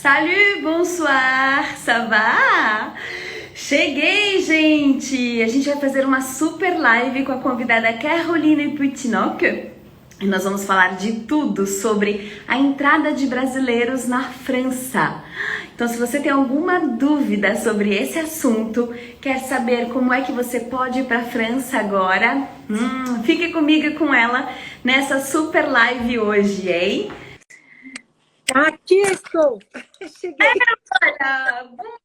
Salut, bonsoir, ça va? Cheguei, gente! A gente vai fazer uma super live com a convidada Caroline Puitinock e nós vamos falar de tudo sobre a entrada de brasileiros na França. Então, se você tem alguma dúvida sobre esse assunto, quer saber como é que você pode ir para a França agora, fique comigo e com ela nessa super live hoje, hein? Aqui estou! Cheguei! Olha, vamos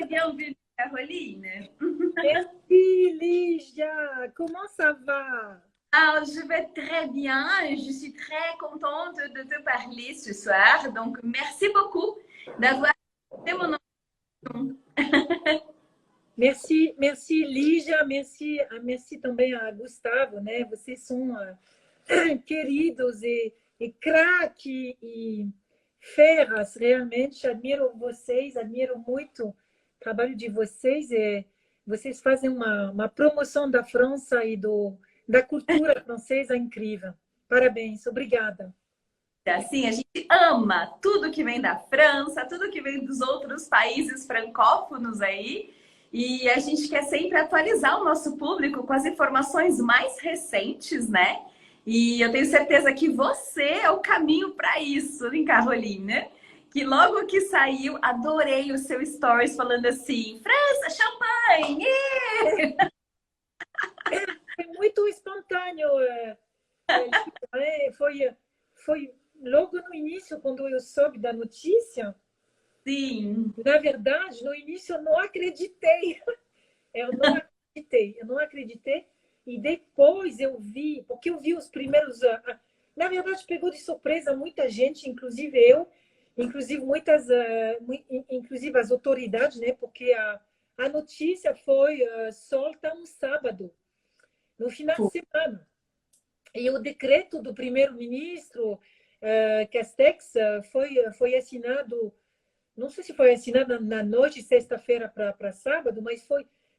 bienvenue, Caroline. Merci, Lígia! Comment ça va? Alors, je vais très bien et je suis très contente de te parler ce soir. Donc, merci beaucoup d'avoir fait mon nom. Merci, merci, Lígia! Merci também a Gustavo, né? Vocês são queridos e craque e feras, realmente. Admiro vocês, admiro muito o trabalho de vocês. Vocês fazem uma promoção da França e da cultura francesa incrível. Parabéns, obrigada. Assim, a gente ama tudo que vem da França, tudo que vem dos outros países francófonos aí. E a gente quer sempre atualizar o nosso público com as informações mais recentes, né? E eu tenho certeza que você é o caminho para isso, hein, Carolina? Que logo que saiu, adorei o seu stories falando assim, França, champanhe! Foi muito espontâneo. Foi logo no início, quando eu soube da notícia. Sim. Na verdade, no início eu não acreditei. Eu não acreditei. E depois eu vi, porque eu vi os primeiros... Na verdade, pegou de surpresa muita gente, inclusive eu, inclusive inclusive as autoridades, né? Porque a notícia foi solta um sábado, no final de semana. E o decreto do primeiro-ministro Castex foi assinado, não sei se foi assinado na noite de sexta-feira para sábado, mas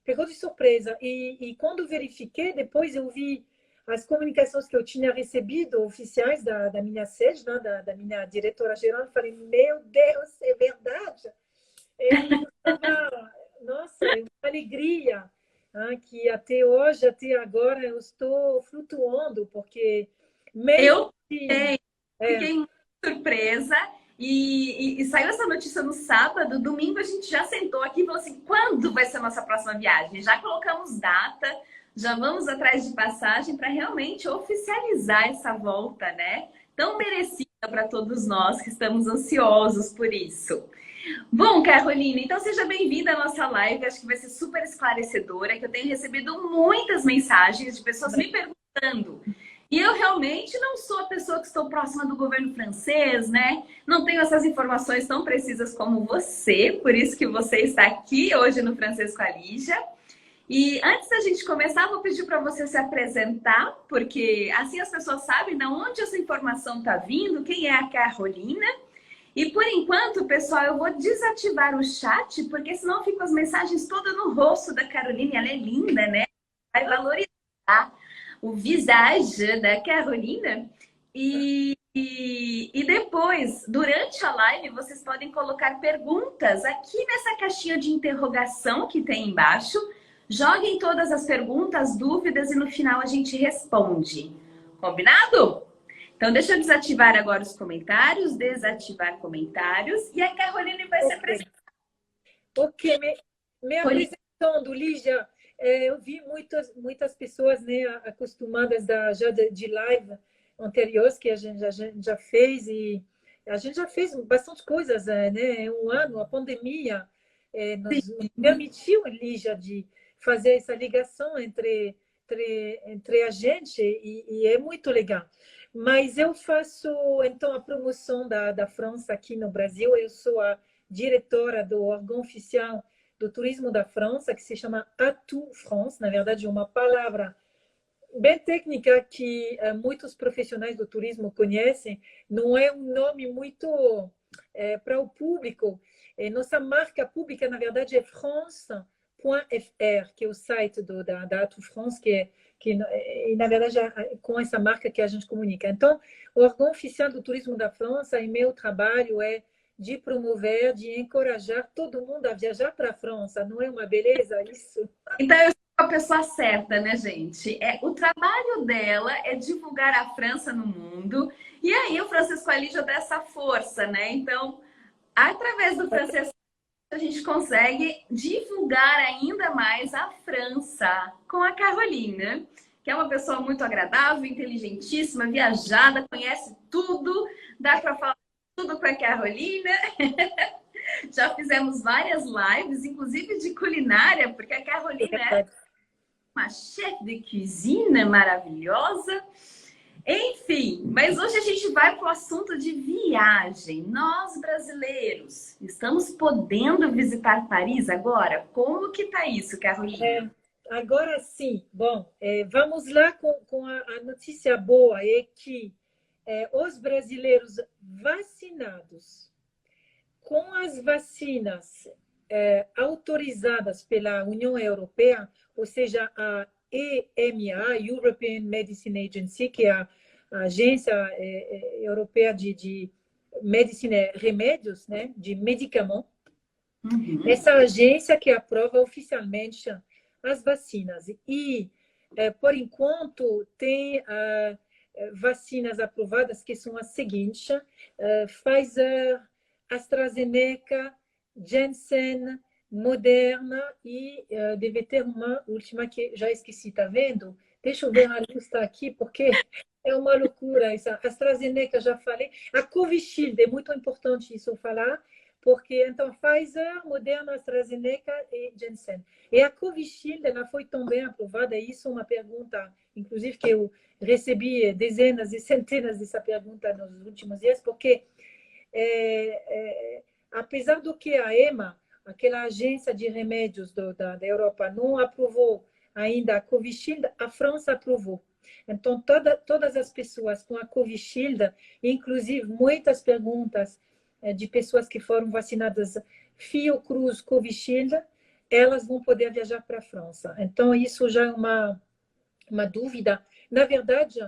pegou de surpresa. E quando verifiquei, depois eu vi as comunicações que eu tinha recebido, oficiais da minha sede, né, da minha diretora-geral, falei, meu Deus, é verdade? Nossa, é uma alegria, que até hoje, até agora, eu estou flutuando, porque Eu que, fiquei muito surpresa. E saiu essa notícia no sábado, domingo a gente já sentou aqui e falou assim, quando vai ser a nossa próxima viagem? Já colocamos data, já vamos atrás de passagem para realmente oficializar essa volta, né? Tão merecida para todos nós que estamos ansiosos por isso. Bom, Carolina, então seja bem-vinda à nossa live, acho que vai ser super esclarecedora, que eu tenho recebido muitas mensagens de pessoas me perguntando. E eu realmente não sou a pessoa que estou próxima do governo francês, né? Não tenho essas informações tão precisas como você, por isso que você está aqui hoje no Francês com a Lígia. E antes da gente começar, vou pedir para você se apresentar, porque assim as pessoas sabem de onde essa informação está vindo, quem é a Carolina. E por enquanto, pessoal, eu vou desativar o chat, porque senão ficam as mensagens todas no rosto da Carolina. Ela é linda, né? Vai valorizar o visage da Carolina. E depois, durante a live, vocês podem colocar perguntas aqui nessa caixinha de interrogação que tem embaixo. Joguem todas as perguntas, dúvidas e no final a gente responde. Combinado? Então, deixa eu desativar agora os comentários, desativar comentários, e a Caroline vai se apresentar. Ok, me apresentando, Lígia, eu vi muitas pessoas, né, acostumadas já de live anteriores que a gente já fez, e a gente já fez bastante coisas, né? Um ano, a pandemia nos permitiu, Lígia, de fazer essa ligação entre a gente, e é muito legal. Mas eu faço, então, a promoção da França aqui no Brasil. Eu sou a diretora do órgão oficial do turismo da França, que se chama Atout France. Na verdade, é uma palavra bem técnica que muitos profissionais do turismo conhecem. Não é um nome muito para o público. Nossa marca pública, na verdade, é France.fr, que é o site da Atout France, que na verdade com essa marca que a gente comunica. Então, o órgão oficial do turismo da França, e meu trabalho é de promover, de encorajar todo mundo a viajar para a França. Não é uma beleza isso? Então, eu sou a pessoa certa, né, gente? O trabalho dela é divulgar a França no mundo. E aí, o Francesco Alijo dá essa força, né? Então, através do Francesco, a gente consegue divulgar ainda mais a França com a Carolina, que é uma pessoa muito agradável, inteligentíssima, viajada, conhece tudo, dá para falar tudo com a Carolina. Já fizemos várias lives, inclusive de culinária, porque a Carolina é uma chefe de cozinha maravilhosa. Enfim, mas hoje a gente vai para o assunto de viagem. Nós, brasileiros, estamos podendo visitar Paris agora? Como que tá isso, Carolina? Agora sim. Bom, vamos lá com a notícia boa, é que os brasileiros vacinados com as vacinas autorizadas pela União Europeia, ou seja, a EMA, European Medicine Agency, que é a agência europeia de medicina, remédios, né, de medicamentos, essa agência que aprova oficialmente as vacinas. E, por enquanto, tem vacinas aprovadas que são as seguintes: Pfizer, AstraZeneca, Janssen, Moderna e deve ter uma última que já esqueci, tá vendo? Deixa eu ver a lista aqui, porque é uma loucura. Essa AstraZeneca, já falei. A Covishield, é muito importante isso falar, porque então Pfizer, Moderna, AstraZeneca e Janssen. E a Covishield, ela foi também aprovada, e isso é uma pergunta, inclusive, que eu recebi dezenas e centenas dessa pergunta nos últimos dias, porque apesar do que a EMA, aquela agência de remédios da Europa, não aprovou ainda a Covishield, a França aprovou. Então, todas as pessoas com a Covishield, inclusive muitas perguntas de pessoas que foram vacinadas Fiocruz, Covishield, elas vão poder viajar para a França. Então, isso já é uma dúvida. Na verdade,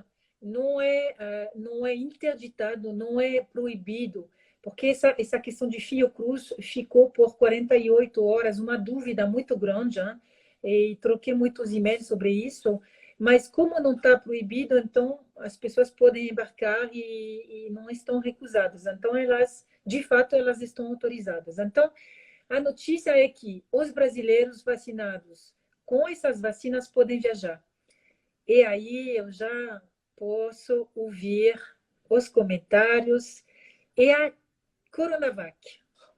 não é interditado, não é proibido, porque essa questão de Fiocruz ficou por 48 horas uma dúvida muito grande, hein? E troquei muitos e-mails sobre isso, mas como não está proibido, então as pessoas podem embarcar e não estão recusadas. Então, elas, de fato, elas estão autorizadas. Então, a notícia é que os brasileiros vacinados com essas vacinas podem viajar. E aí eu já posso ouvir os comentários e a Coronavac.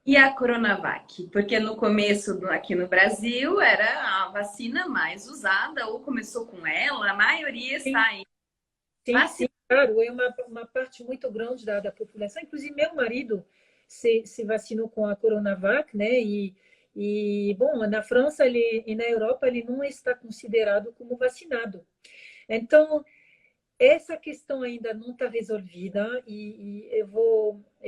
E a Coronavac? Porque no começo, aqui no Brasil, era a vacina mais usada, ou começou com ela, a maioria está aí. Sim, claro, é uma parte muito grande da população. Inclusive, meu marido se vacinou com a Coronavac, né? Bom, na França e na Europa, ele não está considerado como vacinado. Então, essa questão ainda não está resolvida e eu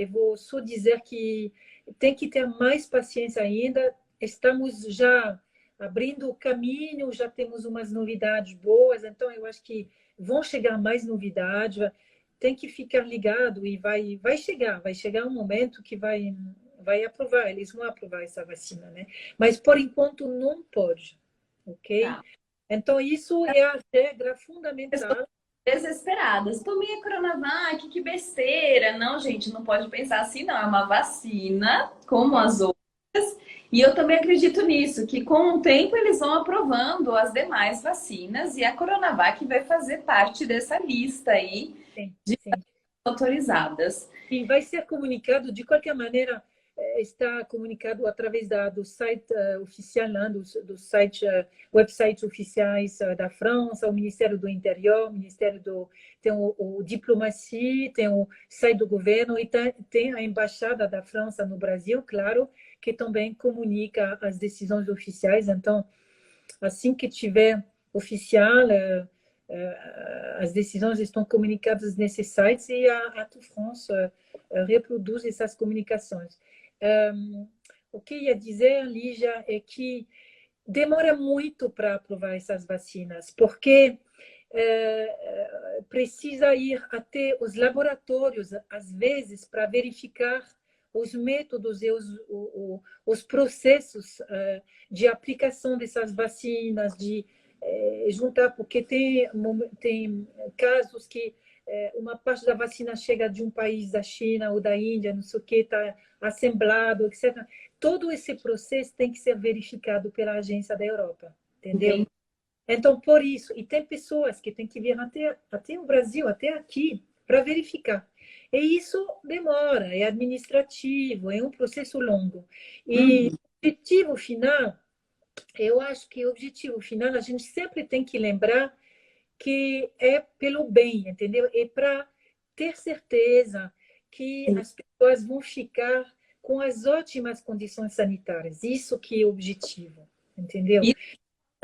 vou só dizer que tem que ter mais paciência ainda. Estamos já abrindo o caminho, já temos umas novidades boas, então eu acho que vão chegar mais novidades. Tem que ficar ligado e vai chegar um momento que vai aprovar, eles vão aprovar essa vacina, né? Mas por enquanto não pode, ok? Tá. Então isso é a regra fundamental. Desesperadas. Tomei a Coronavac, que besteira. Não, gente, não pode pensar assim, não. É uma vacina, como as outras. E eu também acredito nisso, que com o tempo eles vão aprovando as demais vacinas e a Coronavac vai fazer parte dessa lista aí Sim, de sim. autorizadas. E vai ser comunicado, de qualquer maneira, está comunicado através do site oficial, né, do site, websites oficiais da França, o Ministério do Interior, tem o Diplomacia, tem o site do governo e tem a Embaixada da França no Brasil, claro, que também comunica as decisões oficiais. Então, assim que tiver oficial, as decisões estão comunicadas nesses sites e a Tour France reproduz essas comunicações. O que eu ia dizer, Lígia, é que demora muito para aprovar essas vacinas, porque precisa ir até os laboratórios, às vezes, para verificar os métodos e os processos de aplicação dessas vacinas, de juntar, porque tem casos que uma parte da vacina chega de um país da China ou da Índia, não sei o que, está assemblado, etc. Todo esse processo tem que ser verificado pela agência da Europa, entendeu? Entendi. Então, por isso, e tem pessoas que têm que vir até o Brasil, até aqui, para verificar. E isso demora, é administrativo, é um processo longo. E Uhum. o objetivo final, eu acho que o objetivo final, a gente sempre tem que lembrar que é pelo bem, entendeu? É para ter certeza que as pessoas vão ficar com as ótimas condições sanitárias. Isso que é o objetivo, entendeu? E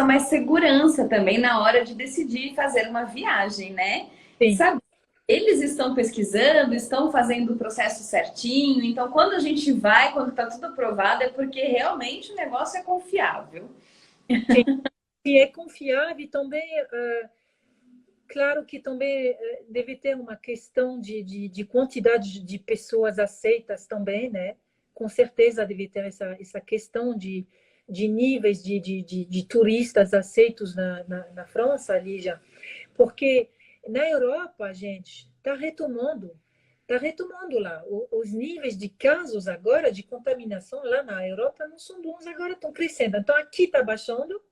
mais segurança também na hora de decidir fazer uma viagem, né? Sim. Sabe, eles estão pesquisando, estão fazendo o processo certinho. Então, quando a gente vai, quando está tudo aprovado, é porque realmente o negócio é confiável. Sim. E é confiável e também, claro que também deve ter uma questão de quantidade de pessoas aceitas também, né? Com certeza deve ter essa questão de níveis de turistas aceitos na França, Lígia. Porque na Europa, gente, está retomando lá. Os níveis de casos agora, de contaminação lá na Europa não são bons, agora estão crescendo. Então aqui está baixando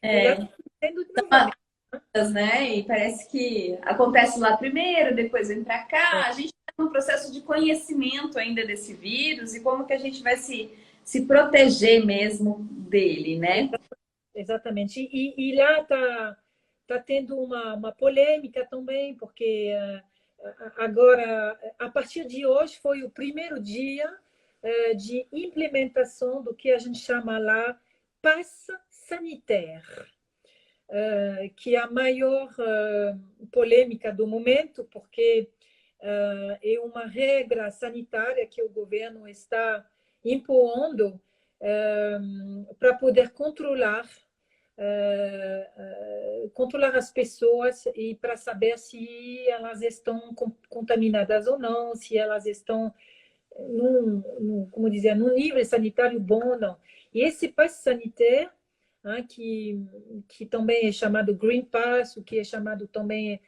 e lá está É, crescendo novamente. né? E parece que acontece lá primeiro, depois vem para É, cá. A gente está num processo de conhecimento ainda desse vírus e como que a gente vai se proteger mesmo dele, né? exatamente. E lá tá tendo uma polêmica também, porque agora, a partir de hoje, foi o primeiro dia de implementação do que a gente chama lá passe sanitaire, que é a maior polêmica do momento, porque é uma regra sanitária que o governo está impondo para poder controlar as pessoas e para saber se elas estão contaminadas ou não, se elas estão como dizer, num nível sanitário bom ou não. E esse passe sanitário, que também é chamado Green Pass, o que é chamado também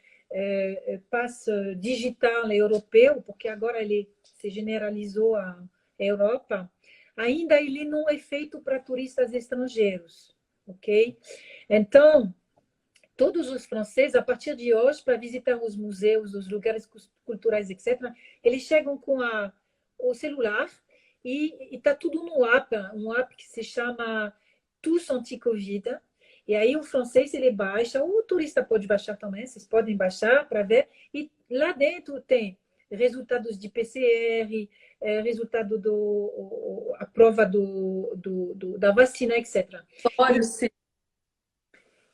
passe digital europeu, porque agora ele se generalizou à Europa, ainda ele não é feito para turistas estrangeiros, ok? Então, todos os franceses, a partir de hoje, para visitar os museus, os lugares culturais, etc., eles chegam com o celular e está tudo no app, um app que se chama Tous Anti-Covid. E aí o francês ele baixa, o turista pode baixar também, vocês podem baixar para ver. E lá dentro tem resultados de PCR, resultado a prova da vacina, etc. Olha, se-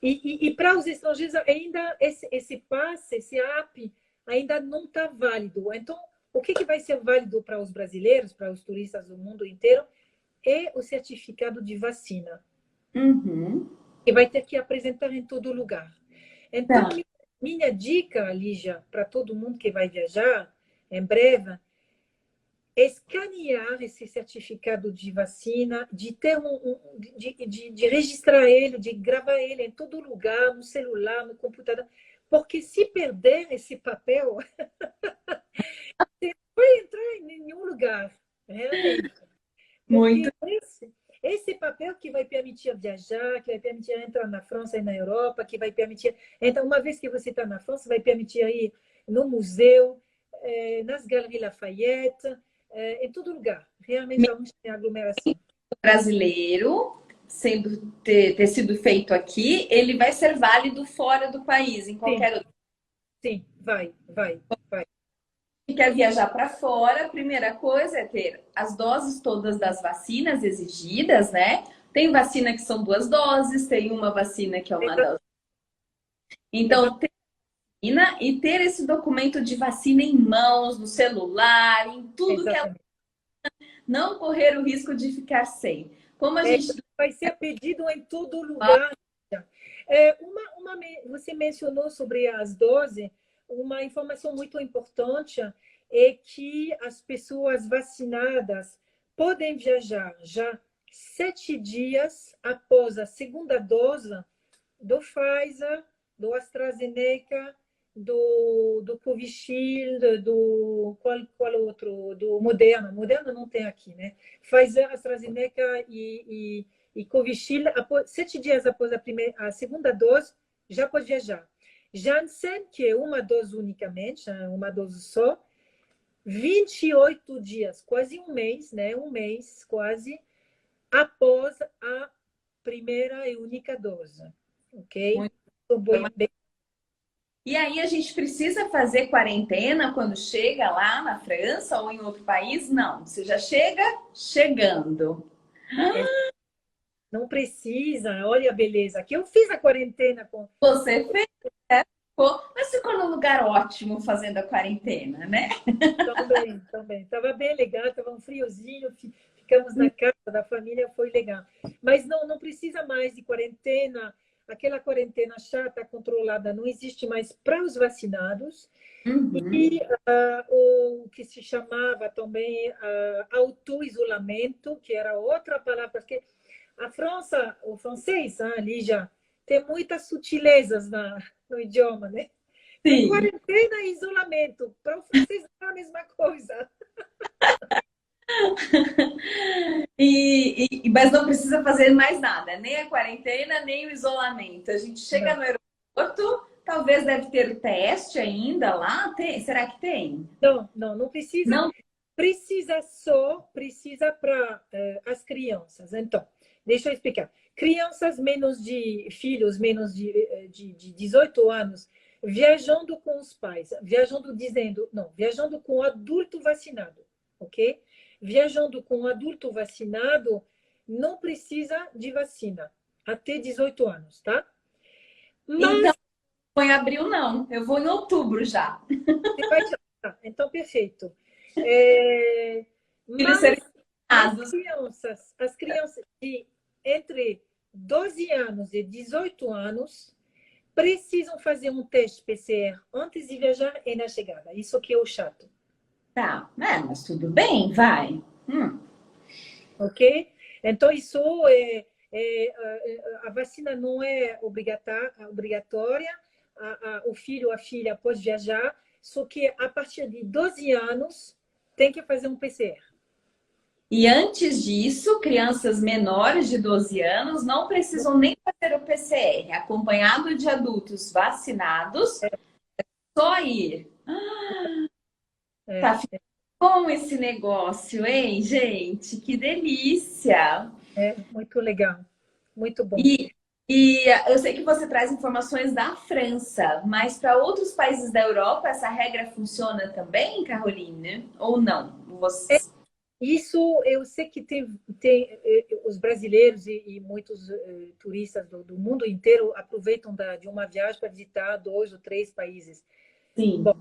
E para os estrangeiros, ainda esse passe, esse app, ainda não está válido. Então, o que vai ser válido para os brasileiros, para os turistas do mundo inteiro, é o certificado de vacina, Uhum. que vai ter que apresentar em todo lugar. Então, Tá. minha dica, Lígia, para todo mundo que vai viajar em breve, escanear esse certificado de vacina, de ter de registrar ele, de gravar ele em todo lugar, no celular, no computador, porque se perder esse papel, você não vai entrar em nenhum lugar, realmente. Muito. Porque esse papel que vai permitir viajar, que vai permitir entrar na França e na Europa, que vai permitir. Então, uma vez que você está na França, vai permitir ir no museu, nas Galeries Lafayette, em todo lugar. Realmente, onde tem aglomeração. Brasileiro, ter sido feito aqui, ele vai ser válido fora do país, em Sim, qualquer outro. sim, vai. Quem quer viajar para fora, a primeira coisa é ter as doses todas das vacinas exigidas, né? Tem vacina que são 2 doses, tem uma vacina que é uma dose. Então, ter vacina e ter esse documento de vacina em mãos, no celular, em tudo que ela Exatamente. não correr o risco de ficar sem. Como a gente Vai ser pedido em todo lugar. Você mencionou sobre as doses, uma informação muito importante é que as pessoas vacinadas podem viajar já 7 dias após a segunda dose do Pfizer, do AstraZeneca, do Covishield, qual outro? Do Moderna. Moderna não tem aqui, né? Pfizer, AstraZeneca e Covishield, 7 dias após a segunda dose, já pode viajar. Janssen, que é uma dose unicamente, uma dose só, 28 dias, quase um mês, né? Um mês, quase, após a primeira e única dose. Ok? Muito Bem, E aí a gente precisa fazer quarentena quando chega lá na França ou em outro país? Não, você já chega chegando. não precisa, olha a beleza. Que eu fiz a quarentena com. Você fez, mas ficou num lugar ótimo fazendo a quarentena, né? Também, também. Estava bem legal, estava um friozinho, ficamos na casa da família, foi legal. Mas não precisa mais de quarentena. Aquela quarentena chata, controlada, não existe mais para os vacinados. Uhum. E o que se chamava também auto-isolamento, que era outra palavra, porque a França, o francês, Lígia, tem muitas sutilezas no idioma, né? Tem Sim. quarentena e isolamento. Para o francês é a mesma coisa. Mas não precisa fazer mais nada, nem a quarentena, nem o isolamento. A gente chega Não, no aeroporto, talvez deve ter teste ainda lá. Será que tem? não precisa. Não. Precisa para as crianças. Então, deixa eu explicar. Crianças filhos menos de 18 anos, viajando com os pais, viajando com o adulto vacinado, ok? Viajando com o adulto vacinado, não precisa de vacina, até 18 anos, tá? Então, Mas não em abril, não. Eu vou em outubro já. você vai então, perfeito. É, Filhos serem mas vacinados. as crianças de entre 12 anos e 18 anos precisam fazer um teste PCR antes de viajar e na chegada. Isso que é o chato, Tá, mas tudo bem, vai. ok? Então, isso a vacina não é obrigatória. O filho, a filha pode viajar, só que a partir de 12 anos tem que fazer um PCR. E antes disso, crianças menores de 12 anos não precisam nem fazer o PCR, acompanhado de adultos vacinados, só ir. É, Tá ficando bom esse negócio, hein, gente? Que delícia! muito legal, muito bom. E, eu sei que você traz informações da França, mas para outros países da Europa essa regra funciona também, Caroline? Ou não? Você... Isso eu sei que tem os brasileiros e muitos turistas do mundo inteiro aproveitam de uma viagem para visitar 2 ou 3 países. Sim. Bom,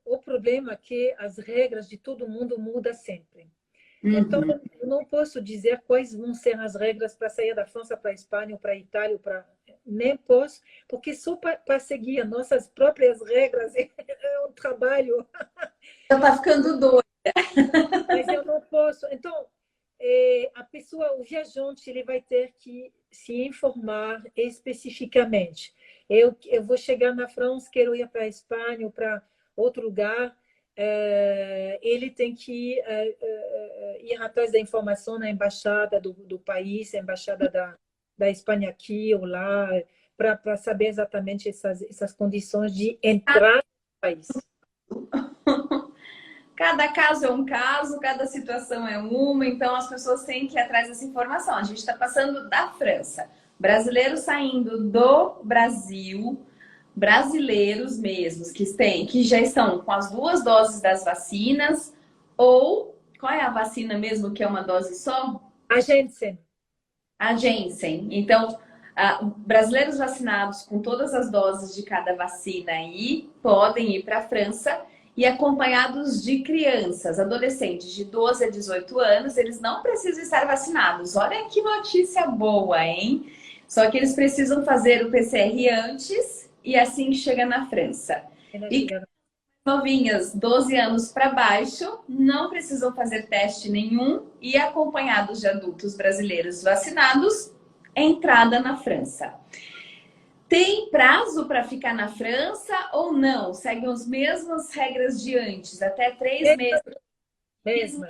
o problema é que as regras de todo mundo mudam sempre. Então, Uhum. eu não posso dizer quais vão ser as regras para sair da França para a Espanha ou para a Itália, nem posso, porque só para seguir as nossas próprias regras é um trabalho. Já tá ficando doido. Mas eu não posso. Então, a pessoa, o viajante, ele vai ter que se informar especificamente. Eu vou chegar na França, quero ir para a Espanha ou para outro lugar. Ele tem que ir atrás da informação na embaixada do país, a embaixada da Espanha aqui ou lá, para saber exatamente essas condições de entrar no país. Cada caso é um caso, cada situação é uma, então as pessoas têm que ir atrás dessa informação. A gente está passando da França. Brasileiros saindo do Brasil, brasileiros mesmos, que já estão com as 2 doses das vacinas, ou qual é a vacina mesmo que é uma dose só? A Janssen. A Janssen. Então, brasileiros vacinados com todas as doses de cada vacina aí podem ir para a França e acompanhados de crianças, adolescentes de 12 a 18 anos, eles não precisam estar vacinados. Olha que notícia boa, hein? Só que eles precisam fazer o PCR antes e assim que chega na França. E novinhas, 12 anos para baixo, não precisam fazer teste nenhum e acompanhados de adultos brasileiros vacinados, entrada na França. Tem prazo para ficar na França ou não? Seguem as mesmas regras de antes, até 3 meses. Mesmo.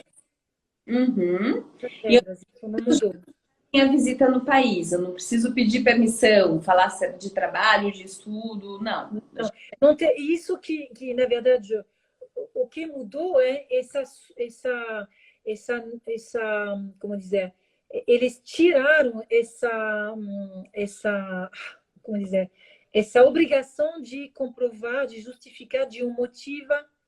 Uhum. E eu Regras, isso não mudou. tenho a visita no país, eu não preciso pedir permissão, falar de trabalho, de estudo, não. Não tem, isso na verdade, o que mudou é como dizer, eles tiraram como dizer, essa obrigação de comprovar, de justificar de um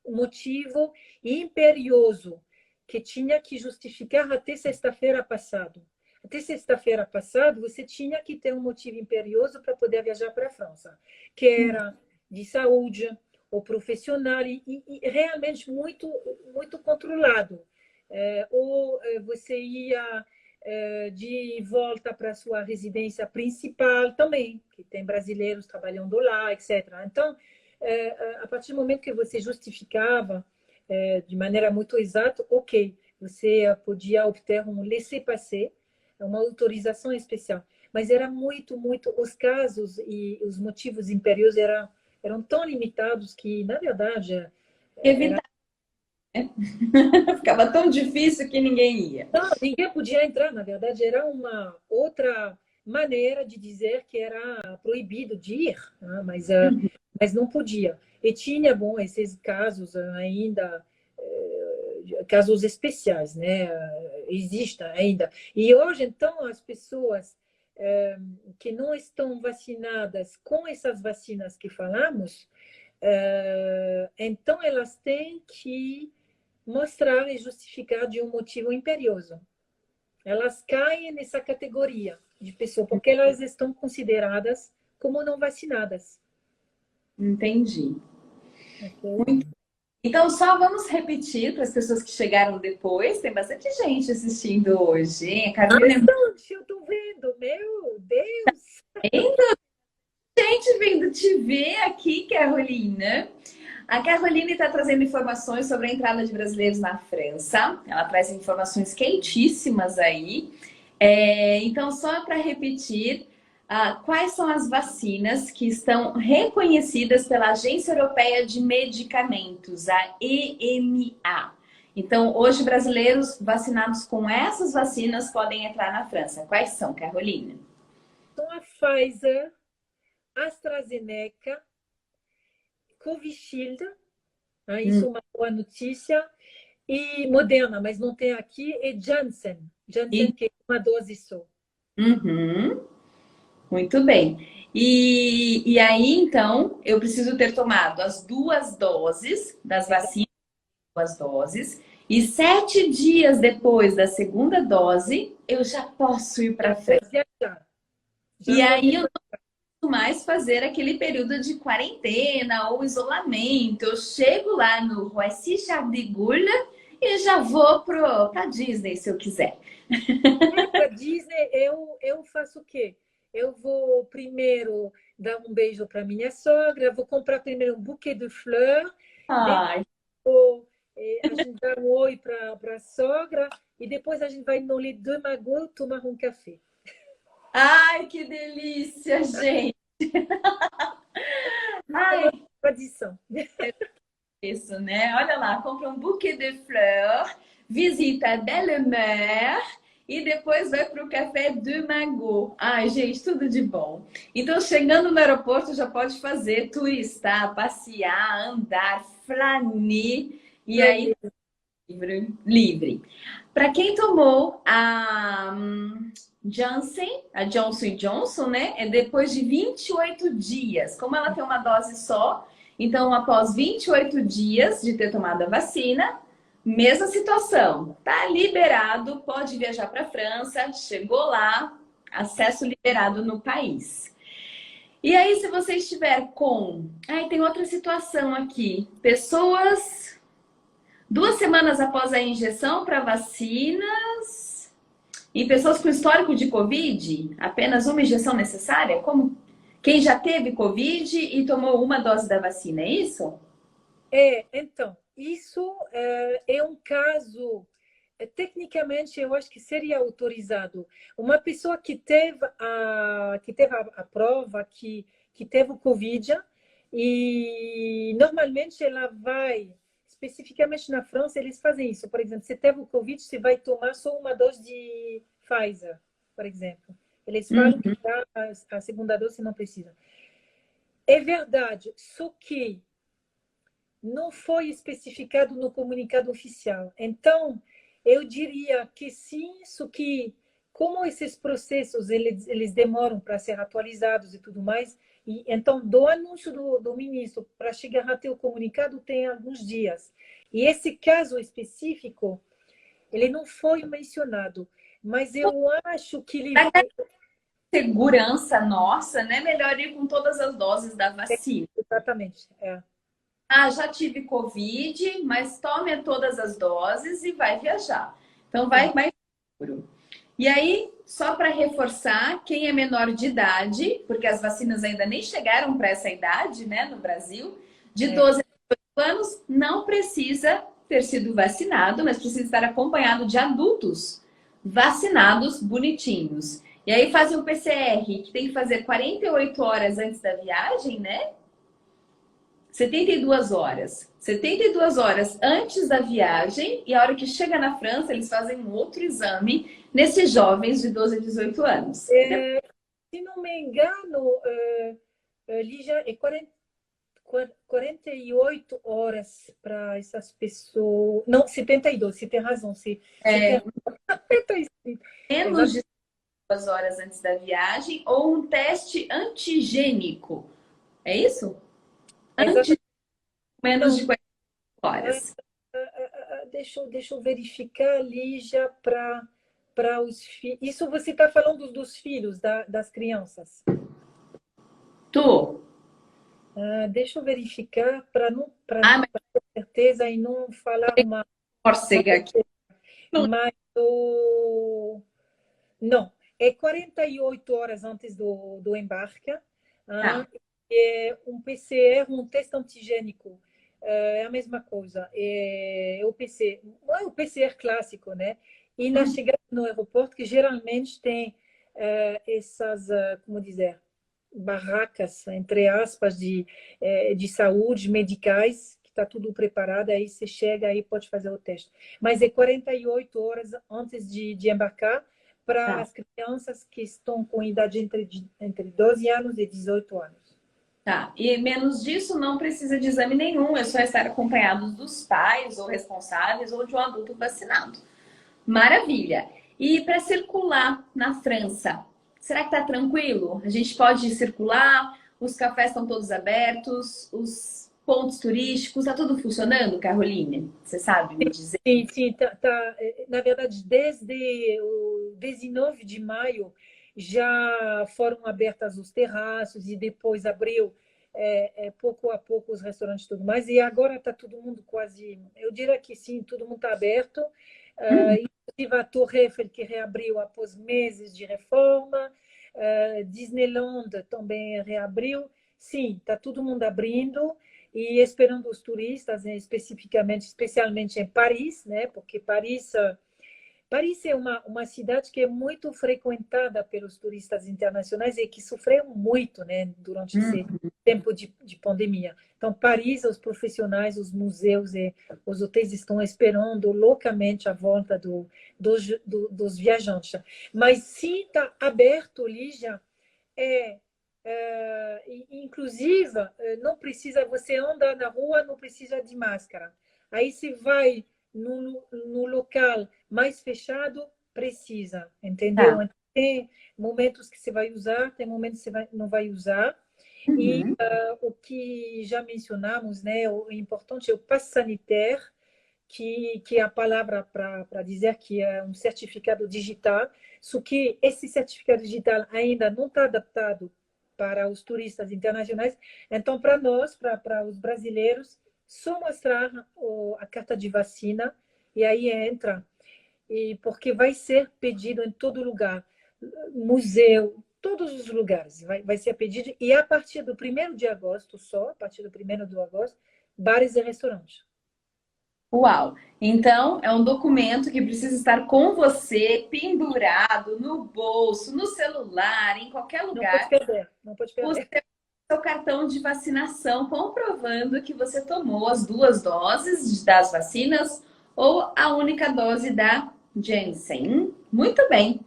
motivo imperioso que tinha que justificar até sexta-feira passada. Até sexta-feira passada, você tinha que ter um motivo imperioso para poder viajar para a França, que era de saúde ou profissional e realmente muito, muito controlado. Ou você ia de volta para a sua residência principal também, que tem brasileiros trabalhando lá, etc. Então, a partir do momento que você justificava de maneira muito exata, ok, você podia obter um laissez-passer, uma autorização especial. Mas era muito, muito... Os casos e os motivos imperiosos eram tão limitados que, na verdade... Evitar. Ficava tão difícil que ninguém ia. Não, ninguém podia entrar, na verdade, era uma outra maneira de dizer que era proibido de ir, né? Mas não podia. E tinha, bom, esses casos ainda, casos especiais, né? Existem ainda. E hoje, então, as pessoas que não estão vacinadas com essas vacinas que falamos, então elas têm que mostrar e justificar de um motivo imperioso. Elas caem nessa categoria de pessoa, porque elas estão consideradas como não vacinadas. Entendi. Okay. Então, só vamos repetir para as pessoas que chegaram depois. Tem bastante gente assistindo hoje, hein? A Carolina... Eu estou vendo, meu Deus! Gente vindo te ver aqui, Carolina. A Caroline está trazendo informações sobre a entrada de brasileiros na França. Ela traz informações quentíssimas aí. Então, só para repetir, quais são as vacinas que estão reconhecidas pela Agência Europeia de Medicamentos, a EMA. Então, hoje, brasileiros vacinados com essas vacinas podem entrar na França. Quais são, Carolina? Então, a Pfizer, AstraZeneca, Covishield, isso é uma boa notícia, e Moderna, mas não tem aqui, e Janssen, que é uma dose só. Uhum. Muito bem. E aí, então, eu preciso ter tomado as 2 doses das vacinas, 2 doses, e 7 dias depois da segunda dose, eu já posso ir para frente. E aí eu não preciso mais fazer aquele período de quarentena ou isolamento. Eu chego lá no Roissy Charles de Gaulle e já vou para Disney, se eu quiser. Para Disney, eu faço o quê? Eu vou primeiro dar um beijo para minha sogra, vou comprar primeiro um buquê de fleurs, a gente dá um oi para a sogra e depois a gente vai no Les Deux Magots tomar um café. Ai, que delícia, gente! Ai, tradição. Isso, né? Olha lá, compra um buquê de fleurs, visita a Belle-Mère e depois vai para o Café du Magot. Ai, gente, tudo de bom. Então, chegando no aeroporto, já pode fazer turistar, passear, andar, flaner e aí livre. Para quem tomou a Johnson Johnson, né? É depois de 28 dias. Como ela tem uma dose só, então após 28 dias de ter tomado a vacina, mesma situação. Tá liberado, pode viajar para a França, chegou lá, acesso liberado no país. E aí, se você estiver com... tem outra situação aqui. Pessoas... 2 semanas após a injeção para vacinas, em pessoas com histórico de Covid, apenas uma injeção necessária? Como quem já teve Covid e tomou uma dose da vacina, é isso? Então, isso é um caso, tecnicamente, eu acho que seria autorizado. Uma pessoa que teve a prova, que teve o Covid, e normalmente ela vai, especificamente na França, eles fazem isso. Por exemplo, se teve o Covid, você vai tomar só uma dose de Pfizer, por exemplo. Eles falam que Uhum. a segunda dose não precisa. É verdade, só que não foi especificado no comunicado oficial. Então, eu diria que sim, só que como esses processos eles demoram para ser atualizados e tudo mais, e então do anúncio do ministro para chegar até o comunicado tem alguns dias. E esse caso específico, ele não foi mencionado, mas eu acho que ele Para segurança nossa, né? Melhor ir com todas as doses da vacina. exatamente, Ah, já tive Covid, mas tome todas as doses e vai viajar. Então sim. vai mais seguro. E aí, só para reforçar, quem é menor de idade, porque as vacinas ainda nem chegaram para essa idade, né, no Brasil, de É. 12 anos, não precisa ter sido vacinado, mas precisa estar acompanhado de adultos vacinados bonitinhos. E aí fazem um PCR, que tem que fazer 48 horas antes da viagem, né? 72 horas. 72 horas antes da viagem, e a hora que chega na França, eles fazem um outro exame nesses jovens de 12 a 18 anos. Se não me engano, Lígia, é 48 horas para essas pessoas. Não, 72, você tem razão. Você tem É, 75. menos Exato, de 2 horas antes da viagem, ou um teste antigênico. É isso? Antes exato. de menos Não, de 40 ah, horas. deixa eu verificar, Lígia, para os filhos. Isso você está falando dos filhos, das crianças. Tu? Deixa eu verificar Ah, mas para ter certeza e não falar uma córcega aqui. besteira. Mas não, é 48 horas antes do embarque. Tá. É um PCR, um teste antigênico. É a mesma coisa. É o PCR, não é o PCR clássico, né? E na chegada no aeroporto, que geralmente tem essas, como dizer, barracas, entre aspas, de saúde, medicais, que está tudo preparado, aí você chega e pode fazer o teste. Mas é 48 horas antes de embarcar para Tá. as crianças que estão com idade entre 12 anos e 18 anos. Tá. E menos disso não precisa de exame nenhum, é só estar acompanhado dos pais ou responsáveis ou de um adulto vacinado. Maravilha. E para circular na França, será que tá tranquilo? A gente pode circular, os cafés estão todos abertos, os pontos turísticos, tá tudo funcionando, Caroline? Você sabe me dizer? Sim, sim, na verdade, desde o 19 de maio já foram abertas os terraços e depois abriu pouco a pouco os restaurantes e tudo mais. E agora está todo mundo quase, eu diria que sim, todo mundo está aberto. Hum, Inclusive a Torre Eiffel, que reabriu após meses de reforma. Disneyland também reabriu. Sim, está todo mundo abrindo e esperando os turistas, né, especialmente em Paris, né, porque Paris é uma cidade que é muito frequentada pelos turistas internacionais e que sofreu muito, né, durante esse hum. tempo de pandemia. Então, Paris, os profissionais, os museus e os hotéis estão esperando loucamente a volta dos viajantes. Mas se está aberto, Lígia, é, inclusive, não precisa, você anda na rua, não precisa de máscara. Aí você vai no local mais fechado, precisa, entendeu? Tá. Então, tem momentos que você vai usar, tem momentos que você não vai usar. E Uhum. o que já mencionamos, né, o importante é o passe sanitaire, que é a palavra para dizer que é um certificado digital, só que esse certificado digital ainda não está adaptado para os turistas internacionais. Então, para nós, para os brasileiros, só mostrar a carta de vacina e aí entra, e porque vai ser pedido em todo lugar, museu, todos os lugares vai ser pedido, e a partir do 1º de agosto, só a partir do 1º de agosto, bares e restaurantes. Uau! Então, é um documento que precisa estar com você, pendurado no bolso, no celular, em qualquer Não pode lugar. perder, não pode O perder. seu cartão de vacinação comprovando que você tomou as 2 doses das vacinas ou a única dose da Janssen. Muito bem.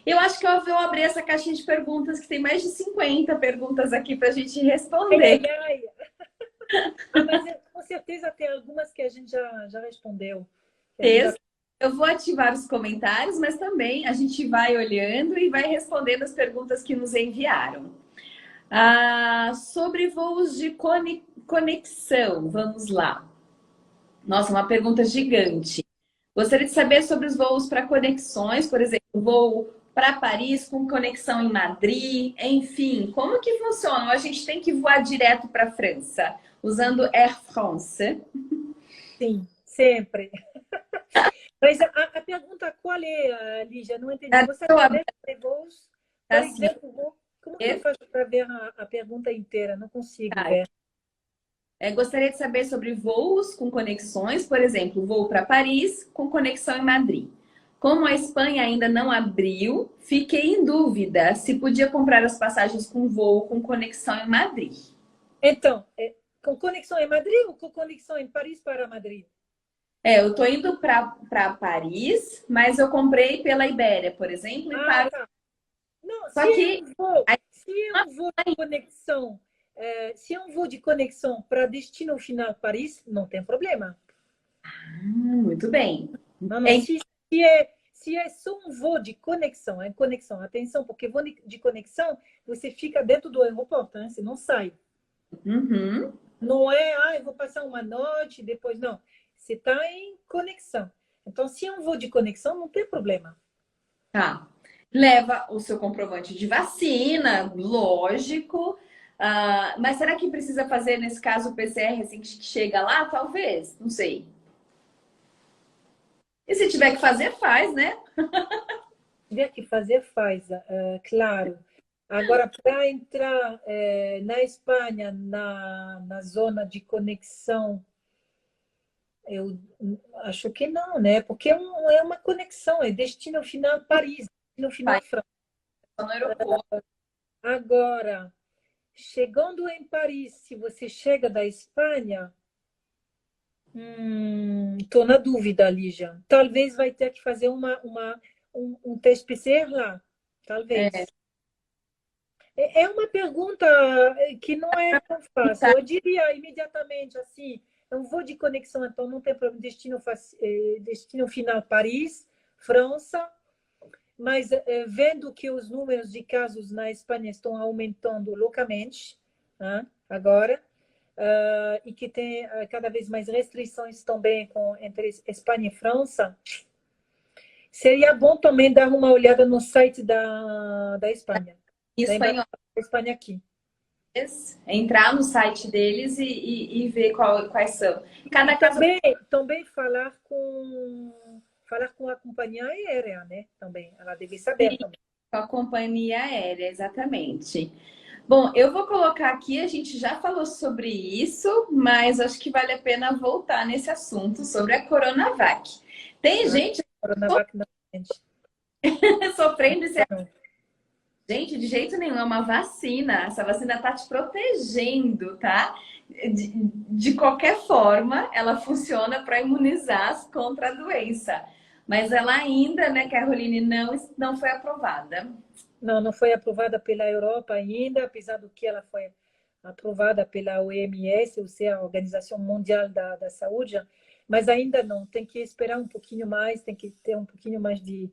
Eu acho que eu vou abrir essa caixinha de perguntas, que tem mais de 50 perguntas aqui para a gente Ai, responder. ai, ai. Ah, mas com certeza tem algumas que a gente já respondeu. Que a gente já... Eu vou ativar os comentários, mas também a gente vai olhando e vai respondendo as perguntas que nos enviaram. Sobre voos de conexão, vamos lá. Nossa, uma pergunta gigante. Gostaria de saber sobre os voos para conexões, por exemplo, voo para Paris com conexão em Madrid, enfim, como que funciona? Ou a gente tem que voar direto para a França, usando Air France? Sim, sempre. Mas a pergunta qual é, Lígia? Não entendi. Você Eu quer abri ver voos? Por assim, exemplo, como que eu faço para ver a pergunta inteira? Não consigo ver. gostaria de saber sobre voos com conexões, por exemplo, voo para Paris com conexão em Madrid. Como a Espanha ainda não abriu, fiquei em dúvida se podia comprar as passagens com voo com conexão em Madrid. Então, com conexão em Madrid ou com conexão em Paris para Madrid? Eu tô indo para Paris, mas eu comprei pela Ibéria, por exemplo, e Ah, para. tá. Não, Só que se é um voo de conexão, se é um voo de conexão para destino final Paris, não tem problema. muito bem. Não, não. Se é só um voo de conexão, é conexão, atenção, porque voo de conexão, você fica dentro do aeroporto, né? Você não sai. Uhum, Não é, eu vou passar uma noite, depois, não. Você está em conexão. Então, se é um voo de conexão, não tem problema. tá. Leva o seu comprovante de vacina, lógico. Mas será que precisa fazer, nesse caso, o PCR assim que chega lá? Talvez, não sei. E se tiver que fazer, faz, né? Se tiver que fazer, faz, claro. Agora, para entrar na Espanha, na zona de conexão, eu acho que não, né? Porque é uma conexão, é destino final Paris, destino final Faz França. no aeroporto. Agora, chegando em Paris, se você chega da Espanha, estou na dúvida, Lígia. Talvez vai ter que fazer um teste PCR lá. É, Talvez. É uma pergunta que não é tão fácil. tá. Eu diria imediatamente assim, eu vou de conexão, então não tem problema. Destino final Paris, França, mas vendo que os números de casos na Espanha estão aumentando loucamente, né, agora, e que tem cada vez mais restrições também entre Espanha e França, seria bom também dar uma olhada no site da Espanha, Em da espanhol. Embaixada da Espanha aqui. Entrar no site deles e ver quais são. E Cada caso também falar com a companhia aérea, né? Também, ela deve saber também. com a companhia aérea, exatamente. Bom, eu vou colocar aqui, a gente já falou sobre isso, mas acho que vale a pena voltar nesse assunto sobre a Coronavac. Tem gente Coronavac não, gente. sofrendo esse. Não. Gente, de jeito nenhum, é uma vacina. Essa vacina tá te protegendo, tá? De qualquer forma, ela funciona para imunizar contra a doença. Mas ela ainda, né, Caroline, não foi aprovada. Não, não foi aprovada pela Europa ainda, apesar do que ela foi aprovada pela OMS, ou seja, a Organização Mundial da Saúde, mas ainda não. Tem que esperar um pouquinho mais, tem que ter um pouquinho mais de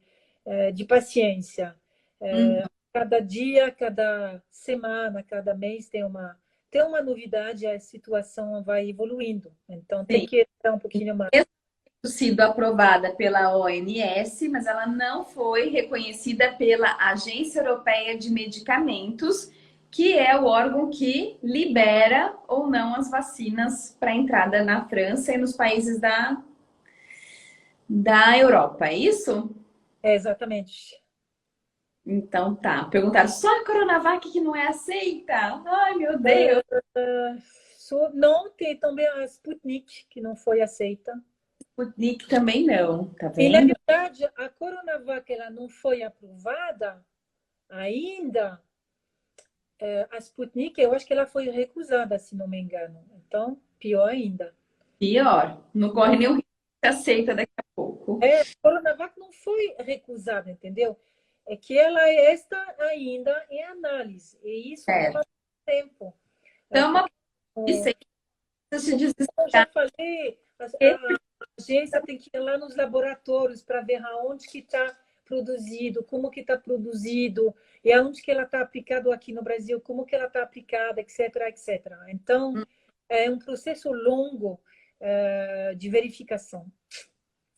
paciência. Hum, Cada dia, cada semana, cada mês tem uma novidade, a situação vai evoluindo. Então, tem sim. que esperar um pouquinho mais. Sido aprovada pela OMS, mas ela não foi reconhecida pela Agência Europeia de Medicamentos, que é o órgão que libera ou não as vacinas para entrada na França e nos países da Europa, é isso? Exatamente. Então tá. Perguntaram só a Coronavac que não é aceita? Ai, meu Deus. Isso. Não, tem também a Sputnik, que não foi aceita. Sputnik também não, tá E, na vendo? verdade, a Coronavac ela não foi aprovada ainda. A Sputnik, eu acho que ela foi recusada, se não me engano. Então, pior ainda. Pior, não corre nenhum risco de ser aceita daqui a pouco. A Coronavac não foi recusada, entendeu? É que ela está ainda em análise. E isso É. demora tempo. Então, uma Porque, licença de como eu já desesperar. falei, a agência tem que ir lá nos laboratórios para ver aonde que está produzido, como que está produzido, e aonde que ela está aplicada aqui no Brasil, como que ela está aplicada, etc, etc. Então, é um processo longo de verificação,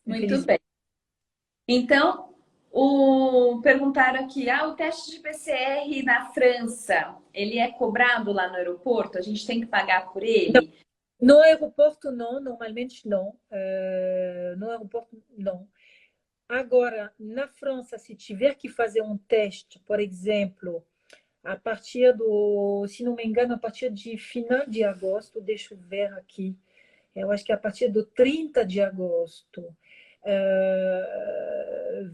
Muito infelizmente. bem. Então, perguntaram aqui, o teste de PCR na França, ele é cobrado lá no aeroporto? A gente tem que pagar por ele? No aeroporto, não, normalmente não. No aeroporto, não. Agora, na França, se tiver que fazer um teste, por exemplo, a partir do, se não me engano, a partir de final de agosto, deixa eu ver aqui, eu acho que a partir do 30 de agosto,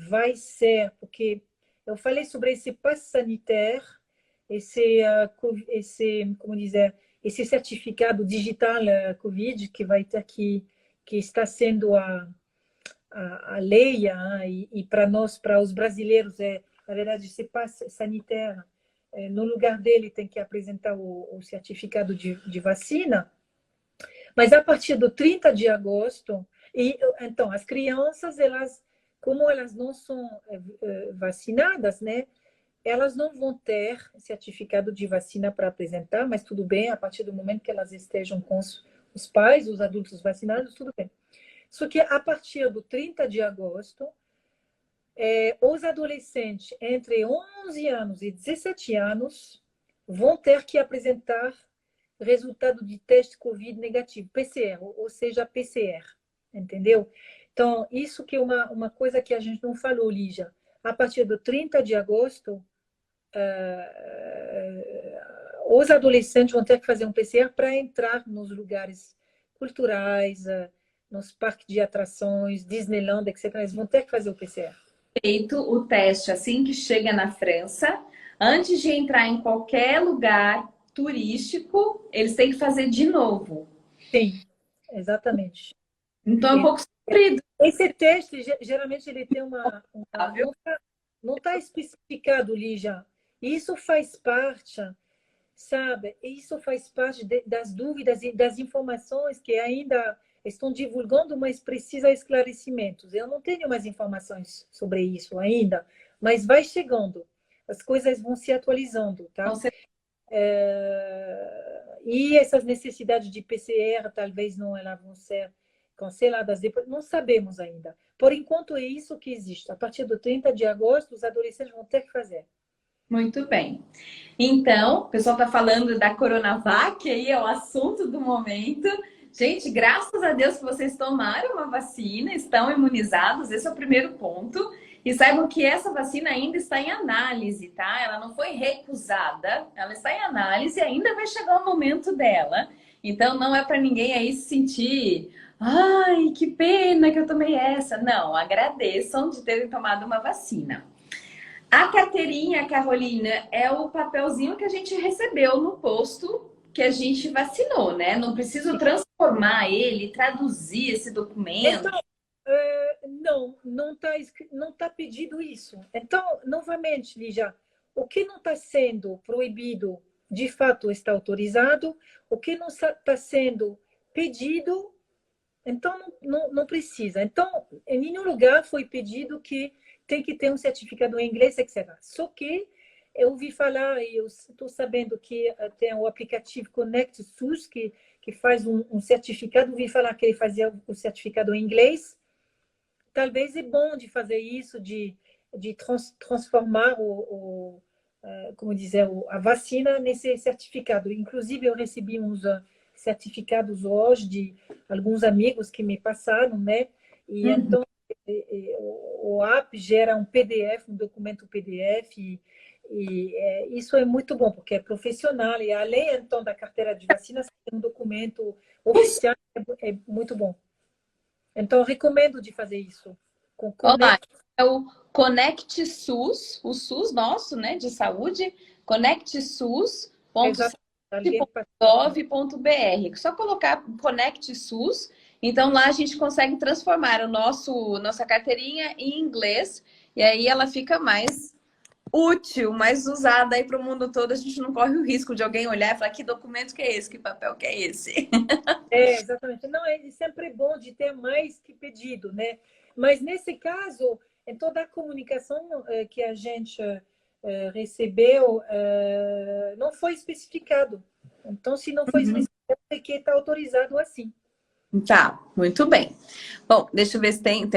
vai ser, porque eu falei sobre esse passe sanitaire, como dizer, esse certificado digital Covid que vai ter que está sendo a lei, e para nós, para os brasileiros, na verdade, esse passe sanitário, no lugar dele tem que apresentar o certificado de vacina, mas a partir do 30 de agosto, então, as crianças, elas, como elas não são vacinadas, né, elas não vão ter certificado de vacina para apresentar, mas tudo bem, a partir do momento que elas estejam com os pais, os adultos vacinados, tudo bem. Só que a partir do 30 de agosto, os adolescentes entre 11 anos e 17 anos vão ter que apresentar resultado de teste COVID negativo, PCR, ou seja, PCR, entendeu? Então, isso que é uma coisa que a gente não falou, Lígia. A partir do 30 de agosto, os adolescentes vão ter que fazer um PCR para entrar nos lugares culturais, nos parques de atrações, Disneyland, etc. Eles vão ter que fazer o PCR. Feito o teste assim que chega na França, antes de entrar em qualquer lugar turístico, eles têm que fazer de novo. Sim, exatamente. Então é um pouco sofrido, Esse teste, geralmente, ele tem viu? não está especificado, Lígia. Isso faz parte, sabe? Isso faz parte das dúvidas e das informações que ainda estão divulgando, mas precisa esclarecimentos. Eu não tenho mais informações sobre isso ainda, mas vai chegando. As coisas vão se atualizando, tá? E essas necessidades de PCR talvez não elas vão ser canceladas depois, não sabemos ainda. Por enquanto é isso que existe. A partir do 30 de agosto, os adolescentes vão ter que fazer. Muito bem. Então, o pessoal está falando da Coronavac, aí é o assunto do momento. Gente, graças a Deus que vocês tomaram uma vacina, estão imunizados, esse é o primeiro ponto. E saibam que essa vacina ainda está em análise, tá? Ela não foi recusada, ela está em análise e ainda vai chegar o momento dela. Então, não é para ninguém aí se sentir, ai, que pena que eu tomei essa. Não, agradeçam de terem tomado uma vacina. A carteirinha, Carolina, é o papelzinho que a gente recebeu no posto que a gente vacinou, né? Não preciso transformar ele, traduzir esse documento. Então, não tá pedido isso. Então, novamente, Lígia, o que não está sendo proibido, de fato está autorizado. O que não está sendo pedido, então não precisa. Então, em nenhum lugar foi pedido que tem que ter um certificado em inglês, etc. Só que eu ouvi falar, e eu estou sabendo que tem o aplicativo Connect SUS, que faz um certificado. Ouvi falar que ele fazia o certificado em inglês. Talvez é bom de fazer isso, de transformar como dizer, a vacina nesse certificado. Inclusive, eu recebi uns certificados hoje de alguns amigos que me passaram, né? E então o app gera um PDF, um documento PDF, Isso é muito bom, porque é profissional. E além, então, da carteira de vacina, tem um documento oficial, é muito bom. Então, recomendo de fazer isso. Com Olá, Conect, é o Conect SUS, o SUS nosso, né, de saúde, conectsus.gov.br. exatamente. Alguém passou aqui. Só colocar Conect SUS, então lá a gente consegue transformar nossa carteirinha em inglês e aí ela fica mais útil, mais usada aí para o mundo todo. A gente não corre o risco de alguém olhar e falar que documento que é esse, que papel que é esse. Exatamente. Não, é sempre bom de ter mais que pedido, né? Mas nesse caso, em toda a comunicação que a gente recebeu, não foi especificado. Então, se não foi Uhum. especificado, é que está autorizado assim. Tá, muito bem. Bom, deixa eu ver se tem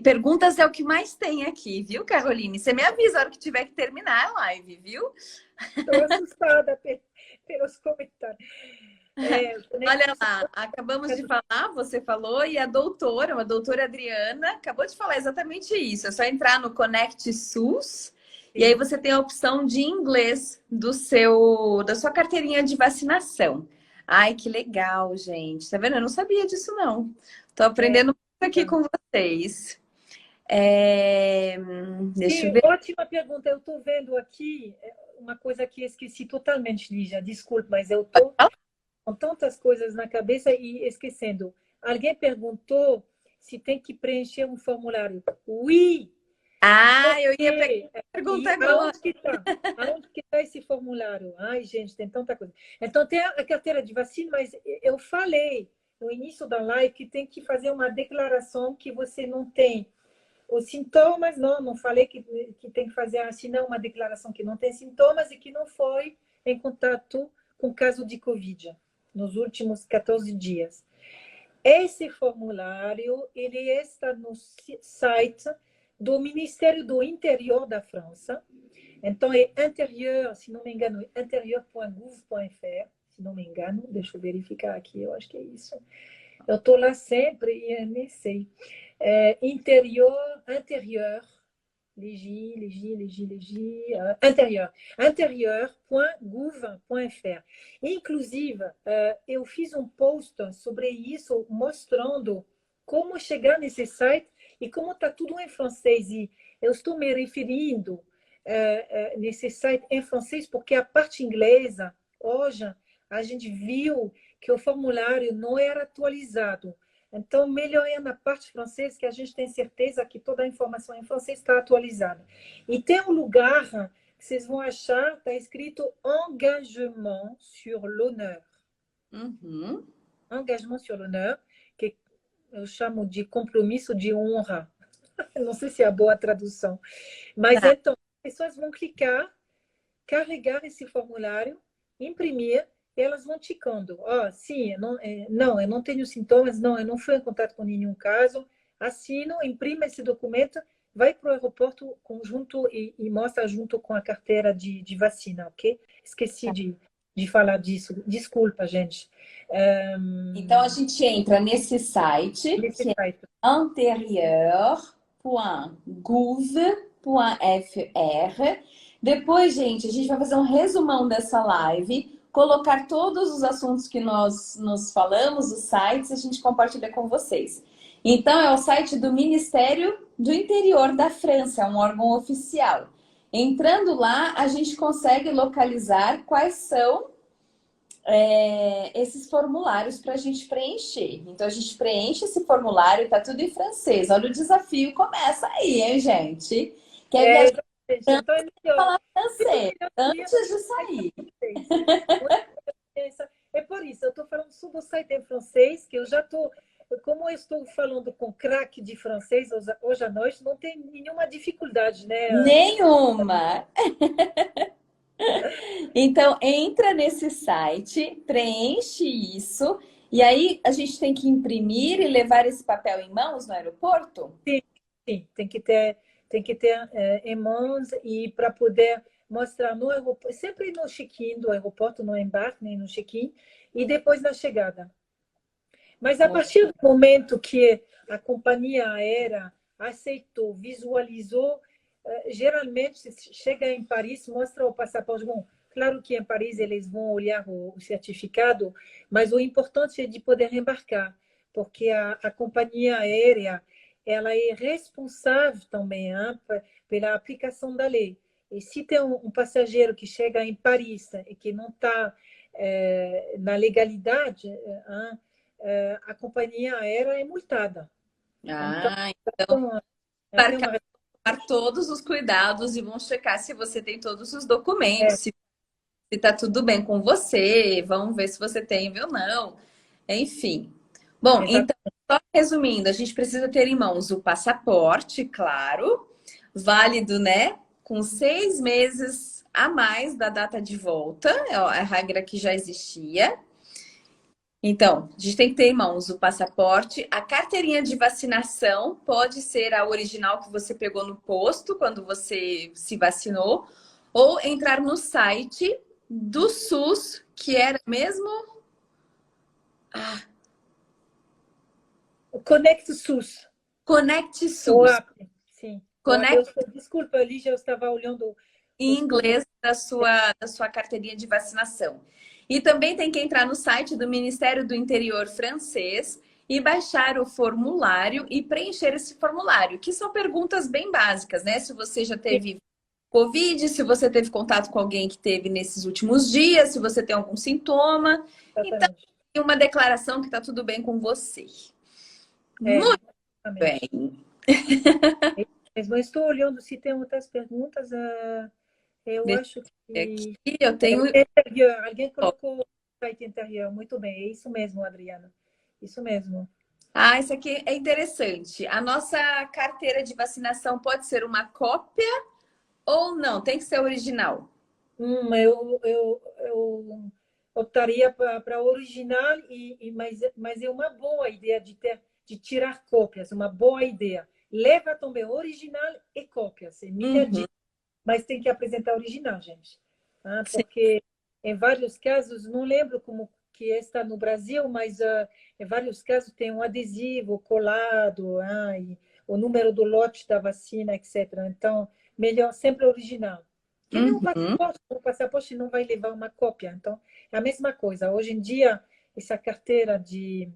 perguntas é o que mais tem aqui, viu, Caroline? Você me avisa a hora que tiver que terminar a live, viu? Estou assustada pelos comentários. Olha lá, acabamos de falar, você falou, e a doutora Adriana, acabou de falar exatamente isso. É só entrar no Conect SUS e aí Sim. você tem a opção de inglês da sua carteirinha de vacinação. Ai, que legal, gente. Tá vendo? Eu não sabia disso, não. Tô É, aprendendo muito aqui com vocês. É, Deixa eu sim, ver. ótima pergunta. Eu estou vendo aqui uma coisa que esqueci totalmente, Lígia. Desculpe, mas eu estou com tantas coisas na cabeça e esquecendo. Alguém perguntou se tem que preencher um formulário. Oui! Ah, eu ia pegar E, a pergunta e agora. aonde que está? Aonde que está esse formulário? Ai, gente, tem tanta coisa. Então, tem a carteira de vacina, mas eu falei no início da live que tem que fazer uma declaração que você não tem os sintomas. Não falei que tem que fazer, assinar uma declaração que não tem sintomas e que não foi em contato com caso de Covid nos últimos 14 dias. Esse formulário, ele está no site do Ministério do Interior da França. Então, é interior, se não me engano, interior.gouv.fr, se não me engano. Deixa eu verificar aqui, eu acho que é isso. Eu estou lá sempre e eu nem sei. Intérieur, intérieur.gouv.fr. Inclusive, eu fiz um post sobre isso, mostrando como chegar nesse site e como está tudo em francês. E eu estou me referindo nesse site em francês porque a parte inglesa, hoje, a gente viu que o formulário não era atualizado. Então, melhorando na parte francesa, que a gente tem certeza que toda a informação em francês está atualizada. E tem um lugar que vocês vão achar, está escrito Engagement sur l'honneur. Uhum. Engagement sur l'honneur, que eu chamo de compromisso de honra. Não sei se é a boa tradução. Mas Tá. então, as pessoas vão clicar, carregar esse formulário, imprimir, e elas vão ticando. Sim, eu não tenho sintomas, não, eu não fui em contato com nenhum caso. Assino, imprime esse documento, vai para o aeroporto conjunto e mostra junto com a carteira de vacina, ok? Esqueci de falar disso. Desculpa, gente. Então a gente entra nesse site Nesse que é site. anterior.gouv.fr. Depois, gente, a gente vai fazer um resumão dessa live, colocar todos os assuntos que nós nos falamos, os sites, a gente compartilha com vocês. Então, é o site do Ministério do Interior da França, é um órgão oficial. Entrando lá, a gente consegue localizar quais são esses formulários para a gente preencher. Então, a gente preenche esse formulário, tá tudo em francês. Olha, o desafio começa aí, hein, gente? Quer viajar Então é para melhor. falar francês antes de sair. É por isso, eu estou falando sobre o site em francês, que eu já estou, como eu estou falando com craque de francês hoje à noite, não tem nenhuma dificuldade, né? Nenhuma. Então, entra nesse site, preenche isso, e aí a gente tem que imprimir e levar esse papel em mãos no aeroporto? Sim, sim, tem que ter em mãos e para poder mostrar no aeroporto, sempre no check-in do aeroporto, no embarque, nem no check-in, e depois na chegada. Mas a partir do momento que a companhia aérea aceitou, visualizou geralmente, se chega em Paris, mostra o passaporte. Bom, claro que em Paris eles vão olhar o certificado, mas o importante é de poder embarcar, porque a companhia aérea ela é responsável também, hein, pela aplicação da lei. E se tem um passageiro que chega em Paris e que não está na legalidade, a companhia aérea é multada. Então, Ah, então, tem uma tomar todos os cuidados e vão checar se você tem todos os documentos, é, se está tudo bem com você, vão ver se você tem ou não. Enfim. Bom, então, só resumindo, a gente precisa ter em mãos o passaporte, claro, válido, né? Com 6 meses a mais da data de volta, é a regra que já existia. Então, a gente tem que ter em mãos o passaporte, a carteirinha de vacinação, pode ser a original que você pegou no posto quando você se vacinou, ou entrar no site do SUS, que era mesmo. Ah, Conecte SUS. Conecte O SUS. app, sim. O app, Conecte desculpa, Lígia, eu estava olhando em inglês da sua carteirinha de vacinação. E também tem que entrar no site do Ministério do Interior francês e baixar o formulário e preencher esse formulário, que são perguntas bem básicas, né? Se você já teve Covid, se você teve contato com alguém que teve nesses últimos dias, se você tem algum sintoma. Então, Exatamente. tem uma declaração que está tudo bem com você. Muito Exatamente. bem. Mas eu estou olhando se tem outras perguntas. Eu Deixa acho eu ver que aqui, eu tenho. interior. Alguém colocou o site interior. Muito bem, é isso mesmo, Adriana. Isso mesmo. Ah, isso aqui é interessante. A nossa carteira de vacinação pode ser uma cópia ou não? Tem que ser original. Eu optaria para original, mas é uma boa ideia de tirar cópias, uma boa ideia. Leva também original e cópias, é minha Uhum, dica. Mas tem que apresentar original, gente. sim. Porque em vários casos, não lembro como que está no Brasil, mas em vários casos tem um adesivo colado, e o número do lote da vacina, etc. Então, melhor sempre original. Que nem Uhum. o passaporte não vai levar uma cópia. Então, é a mesma coisa. Hoje em dia, essa carteira de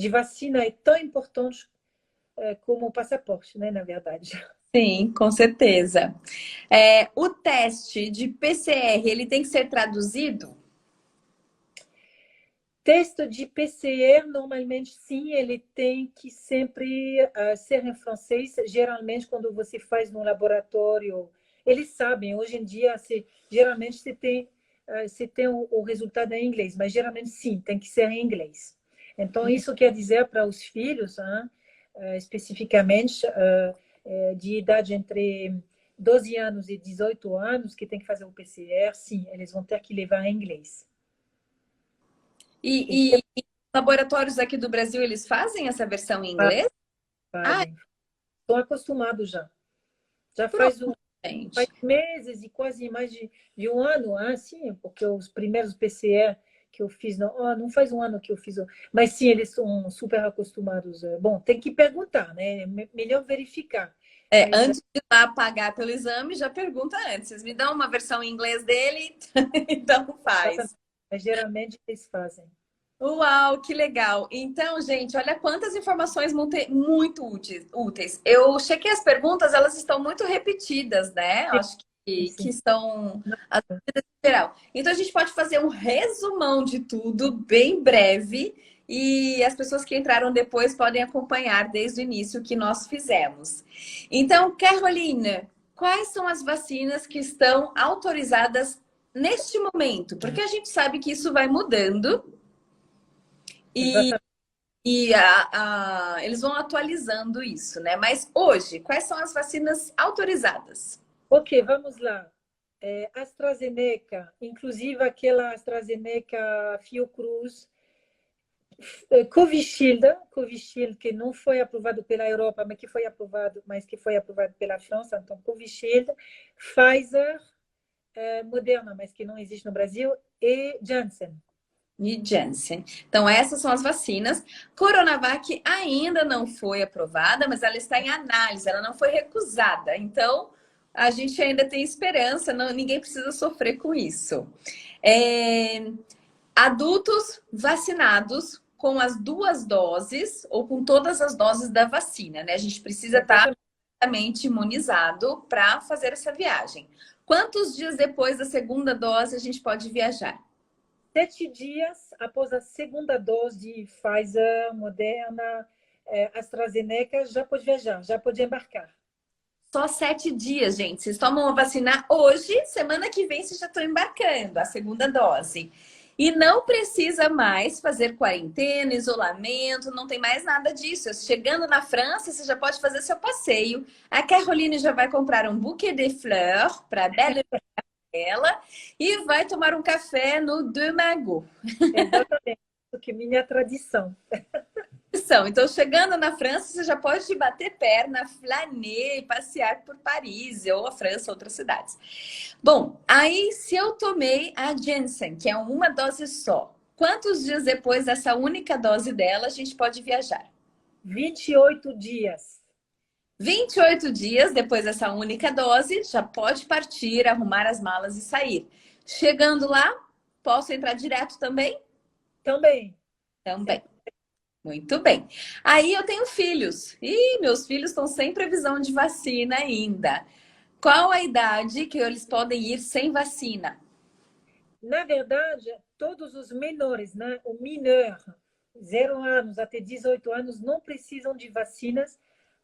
vacina é tão importante como o passaporte, né, na verdade. Sim, com certeza. O teste de PCR, ele tem que ser traduzido? Texto de PCR, normalmente, sim, ele tem que sempre ser em francês. Geralmente, quando você faz no laboratório, eles sabem. Hoje em dia, geralmente, você tem o resultado em inglês, mas geralmente, sim, tem que ser em inglês. Então, isso quer dizer para os filhos, especificamente, de idade entre 12 anos e 18 anos, que tem que fazer o PCR, sim, eles vão ter que levar em inglês. E laboratórios aqui do Brasil, eles fazem essa versão em inglês? Ah, Fazem. Estou acostumado já. Já pronto, faz gente. meses e quase mais de um ano, sim, porque os primeiros PCR que eu fiz, não faz um ano que eu fiz, mas sim, eles são super acostumados. Bom, tem que perguntar, né? Melhor verificar. Mas Antes de ir lá pagar pelo exame, já pergunta antes. Vocês me dão uma versão em inglês dele? Então faz. geralmente eles fazem. Uau, que legal! Então, gente, olha quantas informações muito úteis. Eu chequei as perguntas, elas estão muito repetidas, né? Acho Sim, que sim. são as dúvidas em geral. Então, a gente pode fazer um resumão de tudo, bem breve, e as pessoas que entraram depois podem acompanhar desde o início o que nós fizemos. Então, Carolina, quais são as vacinas que estão autorizadas neste momento? Porque a gente sabe que isso vai mudando. E, Exatamente. eles vão atualizando isso, né? Mas hoje, quais são as vacinas autorizadas? Ok, vamos lá. AstraZeneca, inclusive aquela AstraZeneca Fiocruz, Covishield, que não foi aprovado pela Europa, mas que foi aprovado pela França, então Covishield, Pfizer, Moderna, mas que não existe no Brasil, e Janssen. E Janssen. Então, essas são as vacinas. Coronavac ainda não foi aprovada, mas ela está em análise, ela não foi recusada. Então, a gente ainda tem esperança, não, ninguém precisa sofrer com isso. É, adultos vacinados com as 2 doses ou com todas as doses da vacina, né? A gente precisa estar Exatamente. completamente imunizado para fazer essa viagem. Quantos dias depois da segunda dose a gente pode viajar? 7 dias após a segunda dose de Pfizer, Moderna, AstraZeneca, já pode viajar, já pode embarcar. Só 7 dias, gente. Vocês tomam a vacina hoje, semana que vem vocês já estão embarcando a segunda dose. E não precisa mais fazer quarentena, isolamento, não tem mais nada disso. Chegando na França, você já pode fazer seu passeio. A Caroline já vai comprar um buquê de fleurs para a Belle ela e vai tomar um café no Deux Magots. Exatamente, porque minha tradição. Então, chegando na França, você já pode bater perna, flaner, passear por Paris ou a França, outras cidades. Bom, aí se eu tomei a Janssen, que é uma dose só, quantos dias depois dessa única dose dela a gente pode viajar? 28 dias. 28 dias depois dessa única dose, já pode partir, arrumar as malas e sair. Chegando lá, posso entrar direto também? Também. Também. Muito bem. Aí eu tenho filhos. E meus filhos estão sem previsão de vacina ainda. Qual a idade que eles podem ir sem vacina? Na verdade, todos os menores, né? O minor, 0 anos até 18 anos, não precisam de vacinas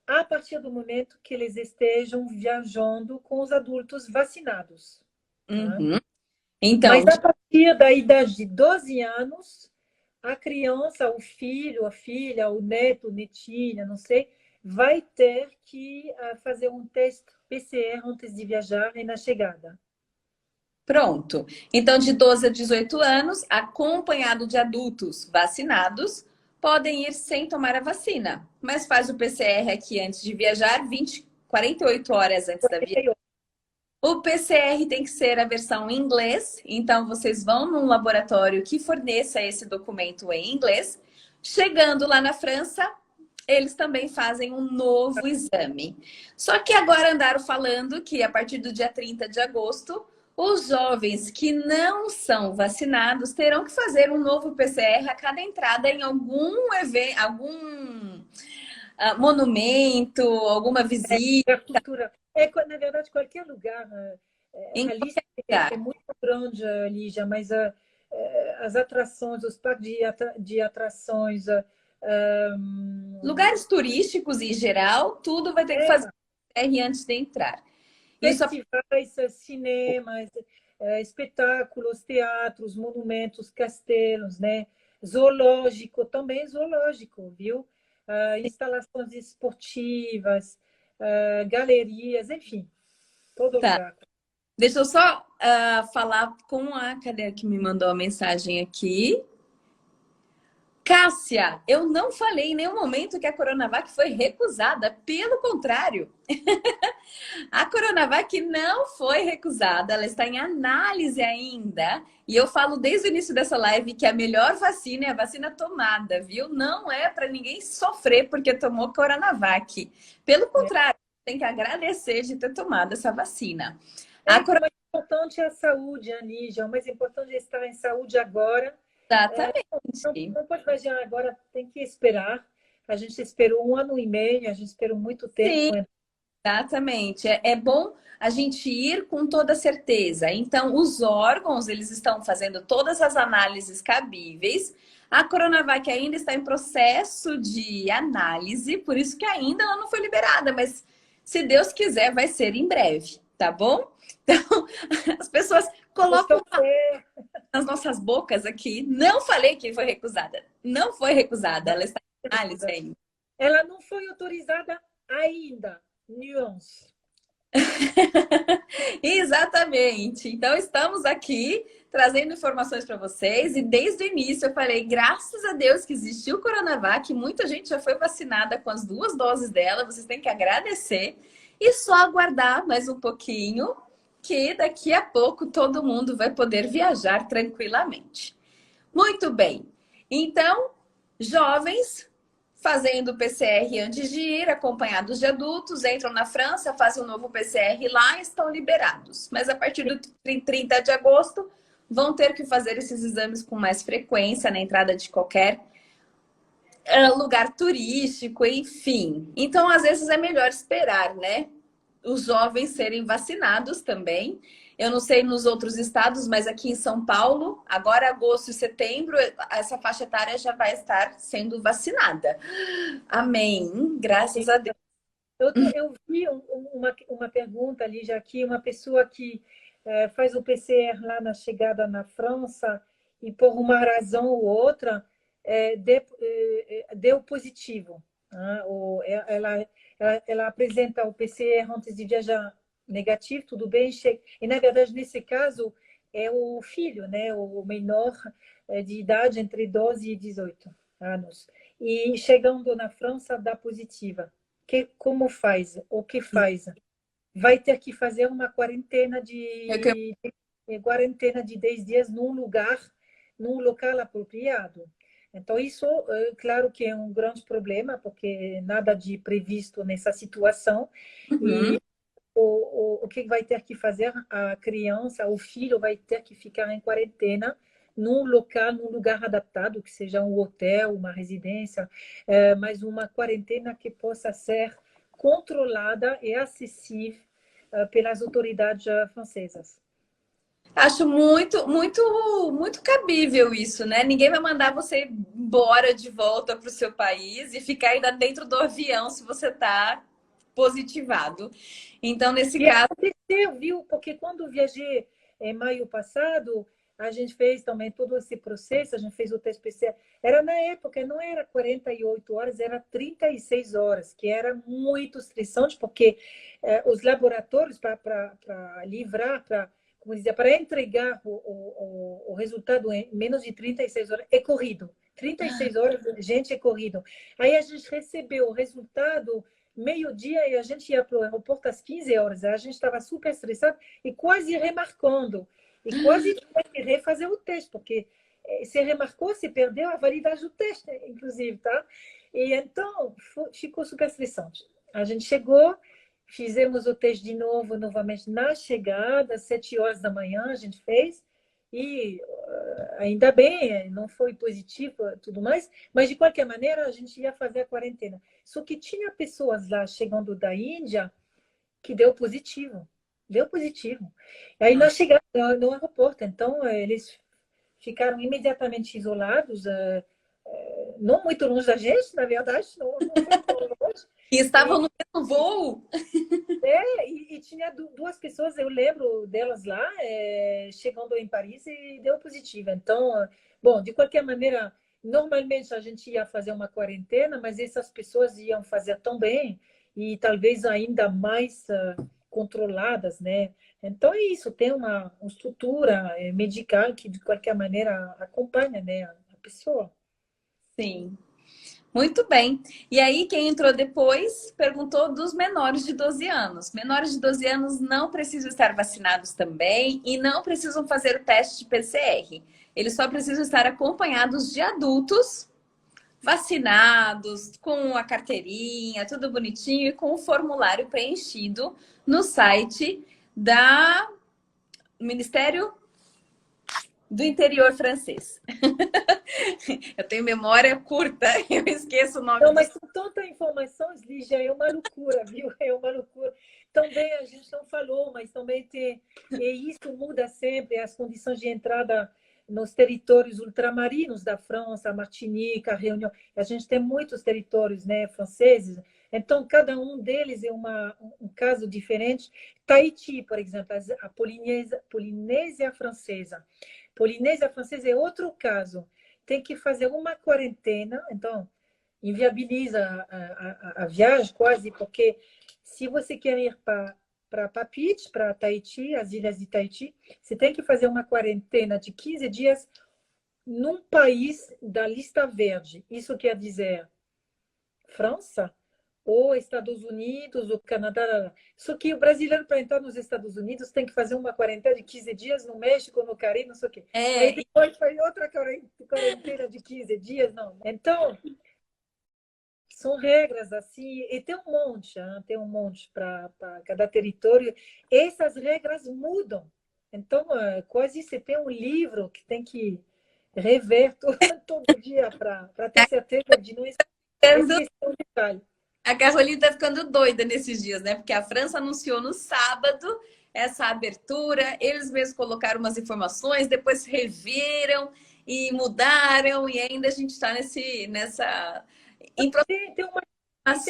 a partir do momento que eles estejam viajando com os adultos vacinados. Tá? Uhum. Então, Mas a partir da idade de 12 anos, a criança, o filho, a filha, o neto, netinha, não sei, vai ter que fazer um teste PCR antes de viajar e na chegada. pronto. Então, de 12 a 18 anos, acompanhado de adultos vacinados, podem ir sem tomar a vacina. Mas faz o PCR aqui antes de viajar, 48 horas antes da viagem. O PCR tem que ser a versão em inglês, então vocês vão num laboratório que forneça esse documento em inglês. Chegando lá na França, eles também fazem um novo exame. Só que agora andaram falando que a partir do dia 30 de agosto, os jovens que não são vacinados terão que fazer um novo PCR a cada entrada em algum evento, algum monumento, alguma visita. A cultura. Na verdade, qualquer lugar. A lista é muito grande, Lígia, mas as atrações, os parques de atrações. Lugares turísticos em geral, tudo vai ter que fazer PCR antes de entrar. Festivais, cinemas, espetáculos, teatros, monumentos, castelos, né? Zoológico, também zoológico, viu? Instalações esportivas, galerias, enfim, todo Tá. lugar. Deixa eu só falar com a... Cadê que me mandou a mensagem aqui? Cássia, eu não falei em nenhum momento que a Coronavac foi recusada. Pelo contrário. A Coronavac não foi recusada. Ela está em análise ainda. E eu falo desde o início dessa live que a melhor vacina é a vacina tomada, viu? Não é para ninguém sofrer porque tomou Coronavac. Pelo contrário, tem que agradecer de ter tomado essa vacina. O mais importante é a saúde, Anígia. O mais importante é estar em saúde agora. Exatamente. Não pode imaginar agora, tem que esperar. A gente esperou 1 ano e meio, a gente esperou muito tempo. Sim, exatamente. É bom a gente ir com toda certeza. Então, os órgãos, eles estão fazendo todas as análises cabíveis. A Coronavac ainda está em processo de análise, por isso que ainda ela não foi liberada, mas se Deus quiser, vai ser em breve, tá bom? Então, as pessoas colocam nas nossas bocas aqui. Não falei que foi recusada. Não foi recusada. Ela está em análise ainda. Ela não foi autorizada ainda. Nuance. Exatamente. Então, estamos aqui trazendo informações para vocês. E desde o início eu falei, graças a Deus que existiu o Coronavac. Muita gente já foi vacinada com as 2 doses dela. Vocês têm que agradecer. E só aguardar mais um pouquinho, que daqui a pouco todo mundo vai poder viajar tranquilamente. Muito bem. Então, jovens, fazendo o PCR antes de ir, acompanhados de adultos, entram na França, fazem um novo PCR lá e estão liberados. Mas a partir do 30 de agosto, vão ter que fazer esses exames com mais frequência na entrada de qualquer lugar turístico, enfim. Então, às vezes, é melhor esperar, né? Os jovens serem vacinados também. Eu não sei nos outros estados, mas aqui em São Paulo, agora agosto e setembro, essa faixa etária já vai estar sendo vacinada. Amém. Graças a Deus. Eu vi uma pergunta ali, já que uma pessoa que faz o PCR lá na chegada na França e por uma razão ou outra deu positivo. Né? Ela apresenta o PCR antes de viajar negativo, tudo bem. E, na verdade, nesse caso, é o filho, né? O menor de idade entre 12 e 18 anos. E chegando na França, dá positiva. Como faz? O que faz? Vai ter que fazer uma quarentena de 10 dias num local apropriado. Então, isso, claro que é um grande problema, porque nada de previsto nessa situação. Uhum. E o que vai ter que fazer? A criança, o filho vai ter que ficar em quarentena num lugar adaptado, que seja um hotel, uma residência, mas uma quarentena que possa ser controlada e acessível pelas autoridades francesas. Acho muito, muito, muito cabível isso, né? Ninguém vai mandar você embora de volta para o seu país e ficar ainda dentro do avião se você está positivado. Então, nesse E caso. aconteceu, viu? Porque quando viajei em maio passado, a gente fez também todo esse processo, a gente fez o teste PCR. Era na época, não era 48 horas, era 36 horas, que era muito estressante, porque os laboratórios, para livrar, como dizer, para entregar o resultado em menos de 36 horas, é corrido. 36 horas, gente, é corrido. Aí a gente recebeu o resultado meio-dia e a gente ia para o aeroporto às 15 horas. A gente estava super estressado e quase remarcando. E quase tinha que refazer o teste, porque se remarcou, se perdeu a validade do teste, inclusive, tá? E então ficou super estressante. A gente chegou, fizemos o teste de novo, novamente na chegada, às 7 horas da manhã a gente fez. E ainda bem, não foi positivo tudo mais, mas de qualquer maneira a gente ia fazer a quarentena. Só que tinha pessoas lá chegando da Índia que deu positivo. Deu positivo. E aí nós chegamos no aeroporto, então eles ficaram imediatamente isolados, não muito longe da gente, na verdade, não foi tão longe. E estavam no mesmo voo. E tinha duas pessoas, eu lembro delas lá, chegando em Paris e deu positivo. Então, bom, de qualquer maneira, normalmente a gente ia fazer uma quarentena, mas essas pessoas iam fazer também e talvez ainda mais controladas, né? Então é isso, tem uma estrutura medical que de qualquer maneira acompanha, né, a pessoa. Sim. Muito bem. E aí, quem entrou depois perguntou dos menores de 12 anos. Menores de 12 anos não precisam estar vacinados também e não precisam fazer o teste de PCR. Eles só precisam estar acompanhados de adultos vacinados, com a carteirinha, tudo bonitinho e com o formulário preenchido no site da Ministério do Interior francês. Eu tenho memória curta, eu esqueço o nome. Não, mas com tanta informação, Lígia, é uma loucura, viu? É uma loucura. Também a gente não falou, mas também tem. E isso muda sempre, as condições de entrada nos territórios ultramarinos da França, a Martinique, a Réunion. A gente tem muitos territórios, né, franceses. Então, cada um deles é um caso diferente. Tahiti, por exemplo, a Polinésia Francesa. Polinésia Francesa é outro caso. Tem que fazer uma quarentena, então inviabiliza a viagem quase, porque se você quer ir para Papeete, para Tahiti, as ilhas de Tahiti, você tem que fazer uma quarentena de 15 dias num país da lista verde. Isso quer dizer França, ou Estados Unidos, ou Canadá. Só que o brasileiro, para entrar nos Estados Unidos, tem que fazer uma quarentena de 15 dias no México, no Caribe, não sei o quê. Aí depois foi outra quarentena de 15 dias, não. Então, são regras assim, e tem um monte, hein? Tem um monte para cada território. Essas regras mudam. Então, quase você tem um livro que tem que rever todo dia para ter certeza de não esquecer um detalhe. A Carolina tá ficando doida nesses dias, né? Porque a França anunciou no sábado essa abertura, eles mesmos colocaram umas informações, depois reviram e mudaram, e ainda a gente está nessa Tem umas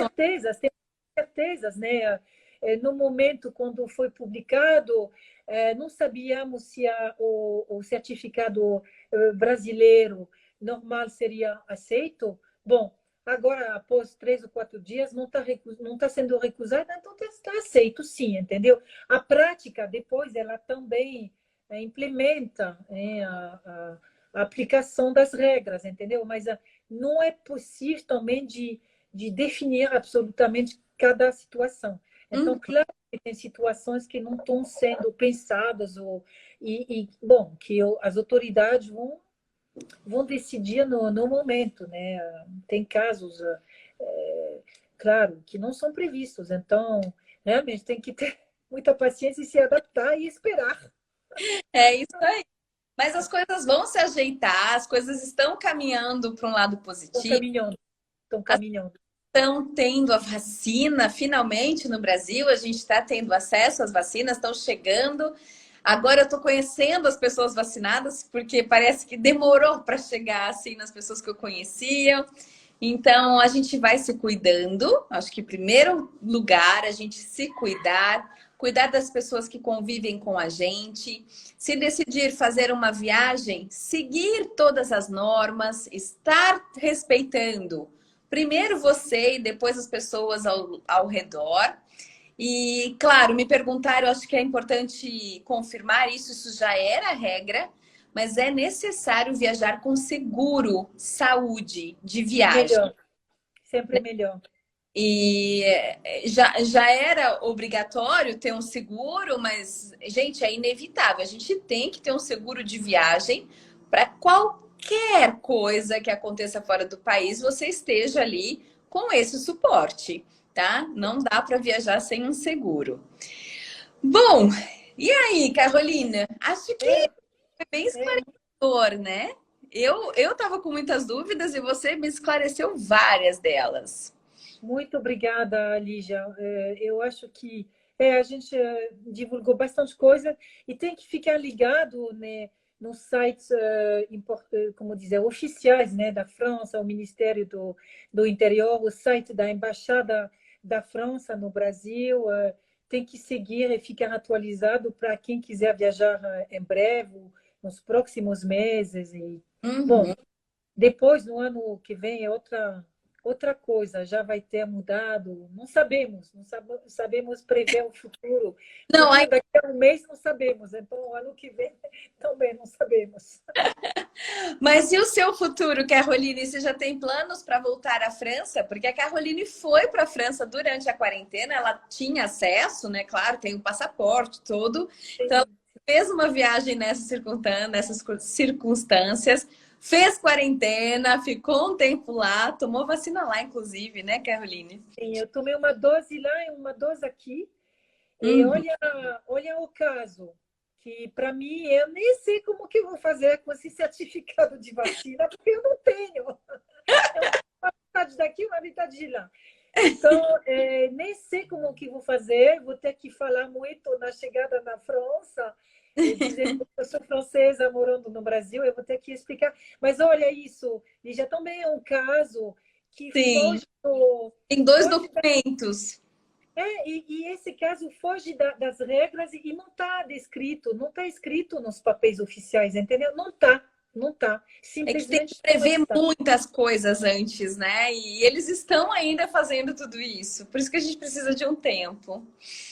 tem certezas, né? No momento, quando foi publicado, não sabíamos se o certificado brasileiro normal seria aceito. Bom, agora, após 3 ou 4 dias, não tá sendo recusado, então está aceito, sim, entendeu? A prática, depois, ela também implementa a aplicação das regras, entendeu? Mas não é possível também de definir absolutamente cada situação. Então, claro que tem situações que não estão sendo pensadas bom, que as autoridades vão decidir no momento, né? Tem casos, claro, que não são previstos. Então, realmente tem que ter muita paciência e se adaptar e esperar. É isso aí. Mas as coisas vão se ajeitar, as coisas estão caminhando para um lado Estão positivo. caminhando, estão caminhando. Estão tendo a vacina, finalmente, no Brasil. A gente está tendo acesso às vacinas, estão chegando. Agora eu estou conhecendo as pessoas vacinadas, porque parece que demorou para chegar assim nas pessoas que eu conhecia. Então, a gente vai se cuidando. Acho que, em primeiro lugar, a gente se cuidar das pessoas que convivem com a gente. Se decidir fazer uma viagem, seguir todas as normas, estar respeitando primeiro você e depois as pessoas ao redor. E, claro, me perguntaram, eu acho que é importante confirmar isso já era regra, mas é necessário viajar com seguro saúde de viagem. Melhor, sempre melhor. E já era obrigatório ter um seguro, mas, gente, é inevitável. A gente tem que ter um seguro de viagem para qualquer coisa que aconteça fora do país, você esteja ali com esse suporte, tá? Não dá para viajar sem um seguro. Bom, e aí, Carolina? Acho que foi bem esclarecedor, né? Eu tava com muitas dúvidas e você me esclareceu várias delas. Muito obrigada, Lígia. Eu acho que a gente divulgou bastante coisa e tem que ficar ligado, né, nos sites, como dizer, oficiais, né, da França, o Ministério do Interior, o site da Embaixada da França no Brasil. Tem que seguir e ficar atualizado para quem quiser viajar em breve, nos próximos meses. Bom, Uhum. depois, no ano que vem, é outra coisa, já vai ter mudado. Não sabemos, sabemos prever o futuro. Não, Futuro daqui a um mês não sabemos, então o ano que vem também não sabemos. mas e o seu futuro, Caroline? Você já tem planos para voltar à França? Porque a Caroline foi para a França durante a quarentena, ela tinha acesso, né? Claro, tem o passaporte todo. Então, ela fez uma viagem nessas circunstâncias, fez quarentena, ficou um tempo lá, tomou vacina lá, inclusive, né, Caroline? Sim, eu tomei uma dose lá e uma dose aqui. E Uhum. olha o caso, que para mim, eu nem sei como que eu vou fazer com esse certificado de vacina, porque eu não tenho. Eu tenho uma metade daqui, uma metade de lá. Então, nem sei como que vou fazer, vou ter que falar muito na chegada na França, e dizer que eu sou francesa morando no Brasil, eu vou ter que explicar. Mas olha isso, Lígia, também é um caso que Sim, foge do, tem dois foge documentos. e esse caso foge das regras e não está descrito, não está escrito nos papéis oficiais, entendeu? Não está. É que tem que Simplesmente não prever está. muitas coisas antes, né? E eles estão ainda fazendo tudo isso. Por isso que a gente precisa de um tempo.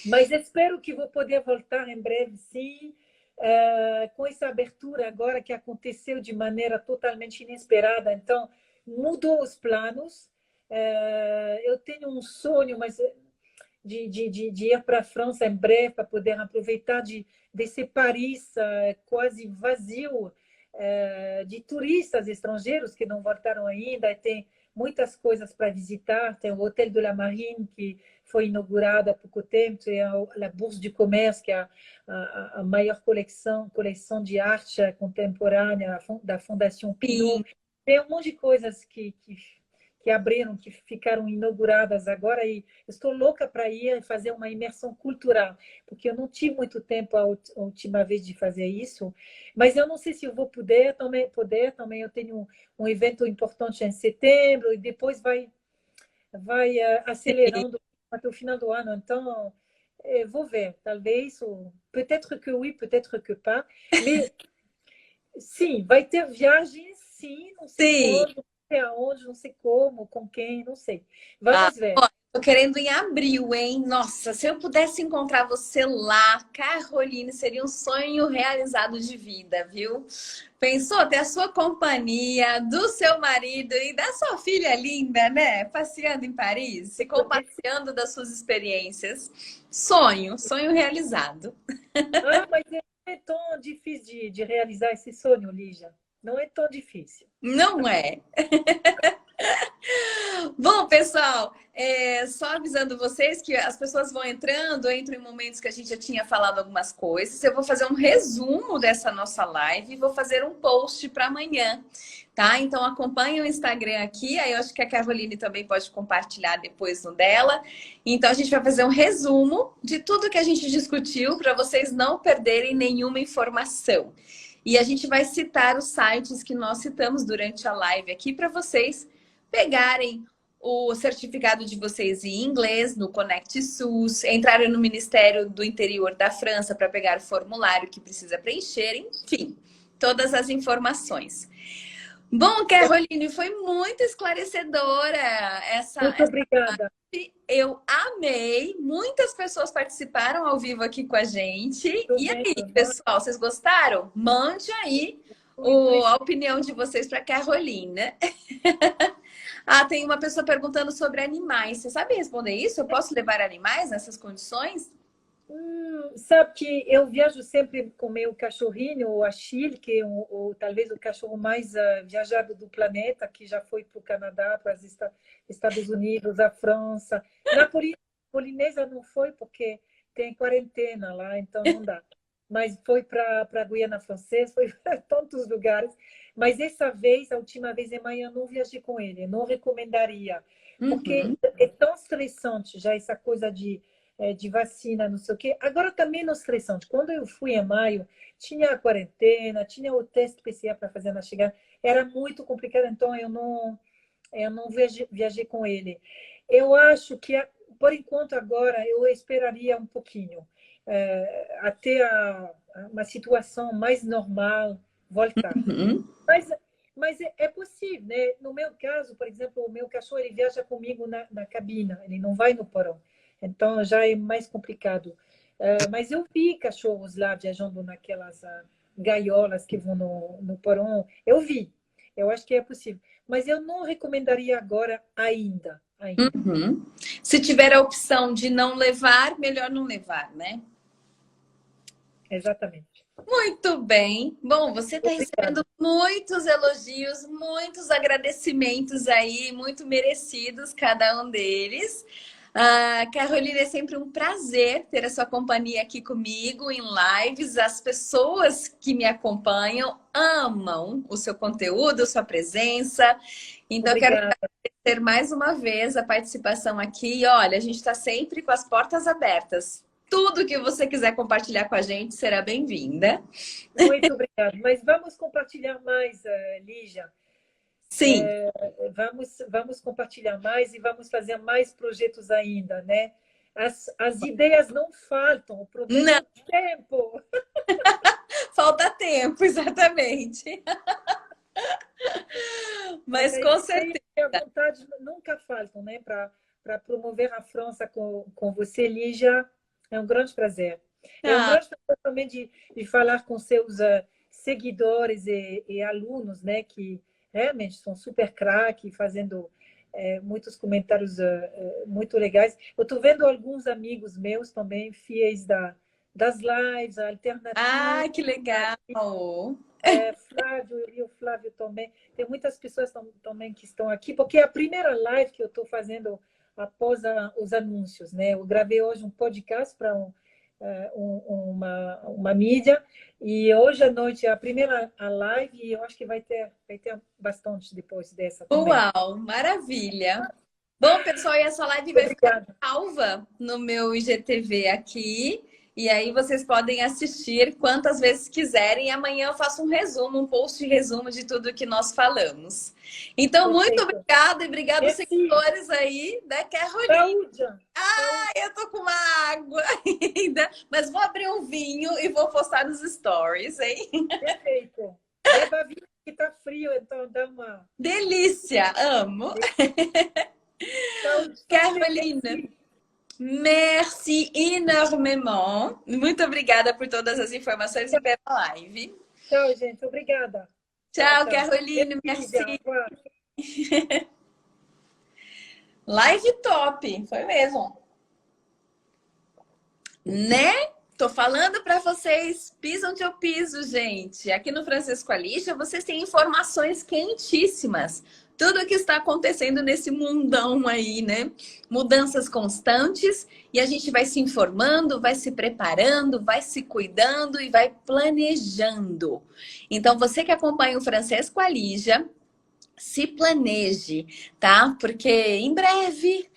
Mas espero que vou poder voltar em breve, sim, com essa abertura agora que aconteceu de maneira totalmente inesperada. Então, mudou os planos. Eu tenho um sonho, mas de ir para a França em breve para poder aproveitar desse Paris quase vazio de turistas estrangeiros que não voltaram ainda. E tem muitas coisas para visitar. Tem o Hotel de la Marine, que foi inaugurado há pouco tempo, tem a Bourse du Commerce, que é a maior coleção de arte contemporânea da Fundação Sim. Pinault. Tem um monte de coisas que abriram, que ficaram inauguradas agora, e estou louca para ir e fazer uma imersão cultural, porque eu não tive muito tempo a última vez de fazer isso, mas eu não sei se eu vou poder também eu tenho um evento importante em setembro, e depois vai acelerando até o final do ano, então vou ver, talvez, ou peut-être que oui, peut-être que pas, mas sim, vai ter viagens, sim, não sei Sim. quando, não sei aonde, não sei como, com quem, não sei. Ah, Vamos ver. ó, tô querendo em abril, hein? Nossa, se eu pudesse encontrar você lá, Caroline, seria um sonho realizado de vida, viu? Pensou ter a sua companhia, do seu marido e da sua filha linda, né? Passeando em Paris, se compartilhando das suas experiências. Sonho, sonho realizado. Ah, mas não é tão difícil de realizar esse sonho, Lígia. Não é tão difícil. Não é? Bom, pessoal, só avisando vocês que as pessoas vão entrando, entram em momentos que a gente já tinha falado algumas coisas. Eu vou fazer um resumo dessa nossa live e vou fazer um post para amanhã, tá? Então acompanhe o Instagram aqui, aí eu acho que a Caroline também pode compartilhar depois no dela. Então a gente vai fazer um resumo de tudo que a gente discutiu para vocês não perderem nenhuma informação. E a gente vai citar os sites que nós citamos durante a live aqui para vocês pegarem o certificado de vocês em inglês no Conect SUS, entrarem no Ministério do Interior da França para pegar o formulário que precisa preencher, enfim, todas as informações. Bom, Caroline, foi muito esclarecedora Muito obrigada. eu amei. Muitas pessoas participaram ao vivo aqui com a gente. Estou E aí, vendo. pessoal, vocês gostaram? Mande aí a opinião de vocês para a Caroline, né? Ah, tem uma pessoa perguntando sobre animais. Você sabe responder isso? Eu posso levar animais nessas condições? Sabe que eu viajo sempre com meu cachorrinho, o Achille, que é talvez o cachorro mais viajado do planeta, que já foi para o Canadá, para os Estados Unidos, a França. Na Polinésia não foi, porque tem quarentena lá, então não dá. Mas foi para a Guiana Francesa, foi para tantos lugares. Mas essa vez, a última vez em maio, eu não viajei com ele, eu não recomendaria. Porque Uhum. é tão estressante já essa coisa de vacina, não sei o quê. Agora está menos estressante. Quando eu fui em maio, tinha a quarentena, tinha o teste PCR para fazer na chegada. Era muito complicado, então eu não viajei com ele. Eu acho que, por enquanto, agora, eu esperaria um pouquinho, até uma situação mais normal voltar. Uhum. Mas, mas é possível, né? No meu caso, por exemplo, o meu cachorro ele viaja comigo na cabina, ele não vai no porão. Então já é mais complicado. Mas eu vi cachorros lá viajando naquelas gaiolas que vão no porão. Eu vi. Eu acho que é possível. Mas eu não recomendaria agora ainda. Ainda. Uhum. Se tiver a opção de não levar, melhor não levar, né? Exatamente. Muito bem. Bom, você está recebendo Obrigada. muitos elogios, muitos agradecimentos aí, muito merecidos, cada um deles. Carolina, é sempre um prazer ter a sua companhia aqui comigo em lives. As pessoas que me acompanham amam o seu conteúdo, a sua presença. Então, eu quero Obrigada. agradecer mais uma vez a participação aqui. Olha, a gente está sempre com as portas abertas. Tudo que você quiser compartilhar com a gente será bem-vinda. Muito obrigada. Mas vamos compartilhar mais, Lígia. Sim. Vamos compartilhar mais e vamos fazer mais projetos ainda, né? As ideias não faltam, o problema é Não, o tempo. falta tempo, exatamente. Mas Mas a com ideia certeza. e a vontade nunca faltam, né? Para promover a França com você, Lígia, é um grande prazer. É um Ah, grande prazer também de falar com seus seguidores e alunos, né? Que realmente são super craque, fazendo muitos comentários muito legais. Eu estou vendo alguns amigos meus também, fiéis das lives, a Ah, alternativa, que legal! Flávio e o Flávio também. Tem muitas pessoas também que estão aqui, porque é a primeira live que eu estou fazendo após os anúncios, né? Eu gravei hoje um podcast para uma mídia e hoje à noite é a primeira live e eu acho que vai ter bastante depois dessa também. Uau, maravilha! Bom, pessoal, e essa live vai ficar Obrigada. salva no meu IGTV aqui. E aí vocês podem assistir quantas vezes quiserem. E amanhã eu faço um resumo, um post de resumo de tudo que nós falamos. Então, muito Perfeito. obrigada e obrigado, Merci. seguidores aí da Caroline. Saúde. Saúde. Eu tô com uma água ainda, mas vou abrir um vinho e vou postar nos stories, hein? Perfeito. Beba vinho que tá frio, então dá uma. Delícia, amo. Saúde. Caroline, merci énormément. Muito obrigada por todas as informações e pela live. Tchau, gente. Obrigada. Tchau, Tchau. Caroline, Merci. Au merci. revoir. Live top, foi mesmo. Né? Tô falando para vocês, piso onde eu piso, gente. Aqui no Francisco Alixa, vocês têm informações quentíssimas. Tudo o que está acontecendo nesse mundão aí, né? Mudanças constantes e a gente vai se informando, vai se preparando, vai se cuidando e vai planejando. Então, você que acompanha o Francesco Alixa, se planeje, tá? Porque em breve,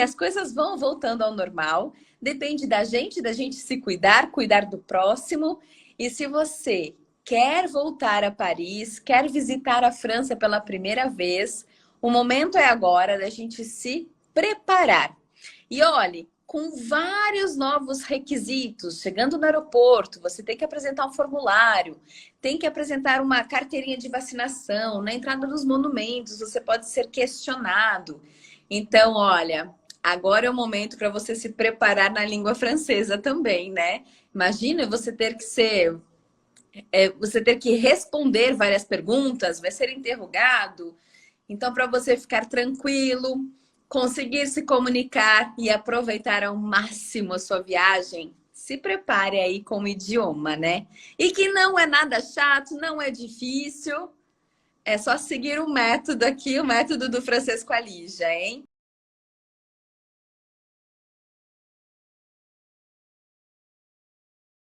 as coisas vão voltando ao normal. Depende da gente se cuidar, cuidar do próximo. E se você quer voltar a Paris, quer visitar a França pela primeira vez, o momento é agora da gente se preparar. E olhe, com vários novos requisitos, chegando no aeroporto, você tem que apresentar um formulário, tem que apresentar uma carteirinha de vacinação, na entrada dos monumentos você pode ser questionado. Então, olha, agora é o momento para você se preparar na língua francesa também, né? Imagina você ter que responder várias perguntas, vai ser interrogado. Então, para você ficar tranquilo, conseguir se comunicar e aproveitar ao máximo a sua viagem, se prepare aí com o idioma, né? E que não é nada chato, não é difícil. É só seguir o método aqui, o método do Francesco Alixa, hein?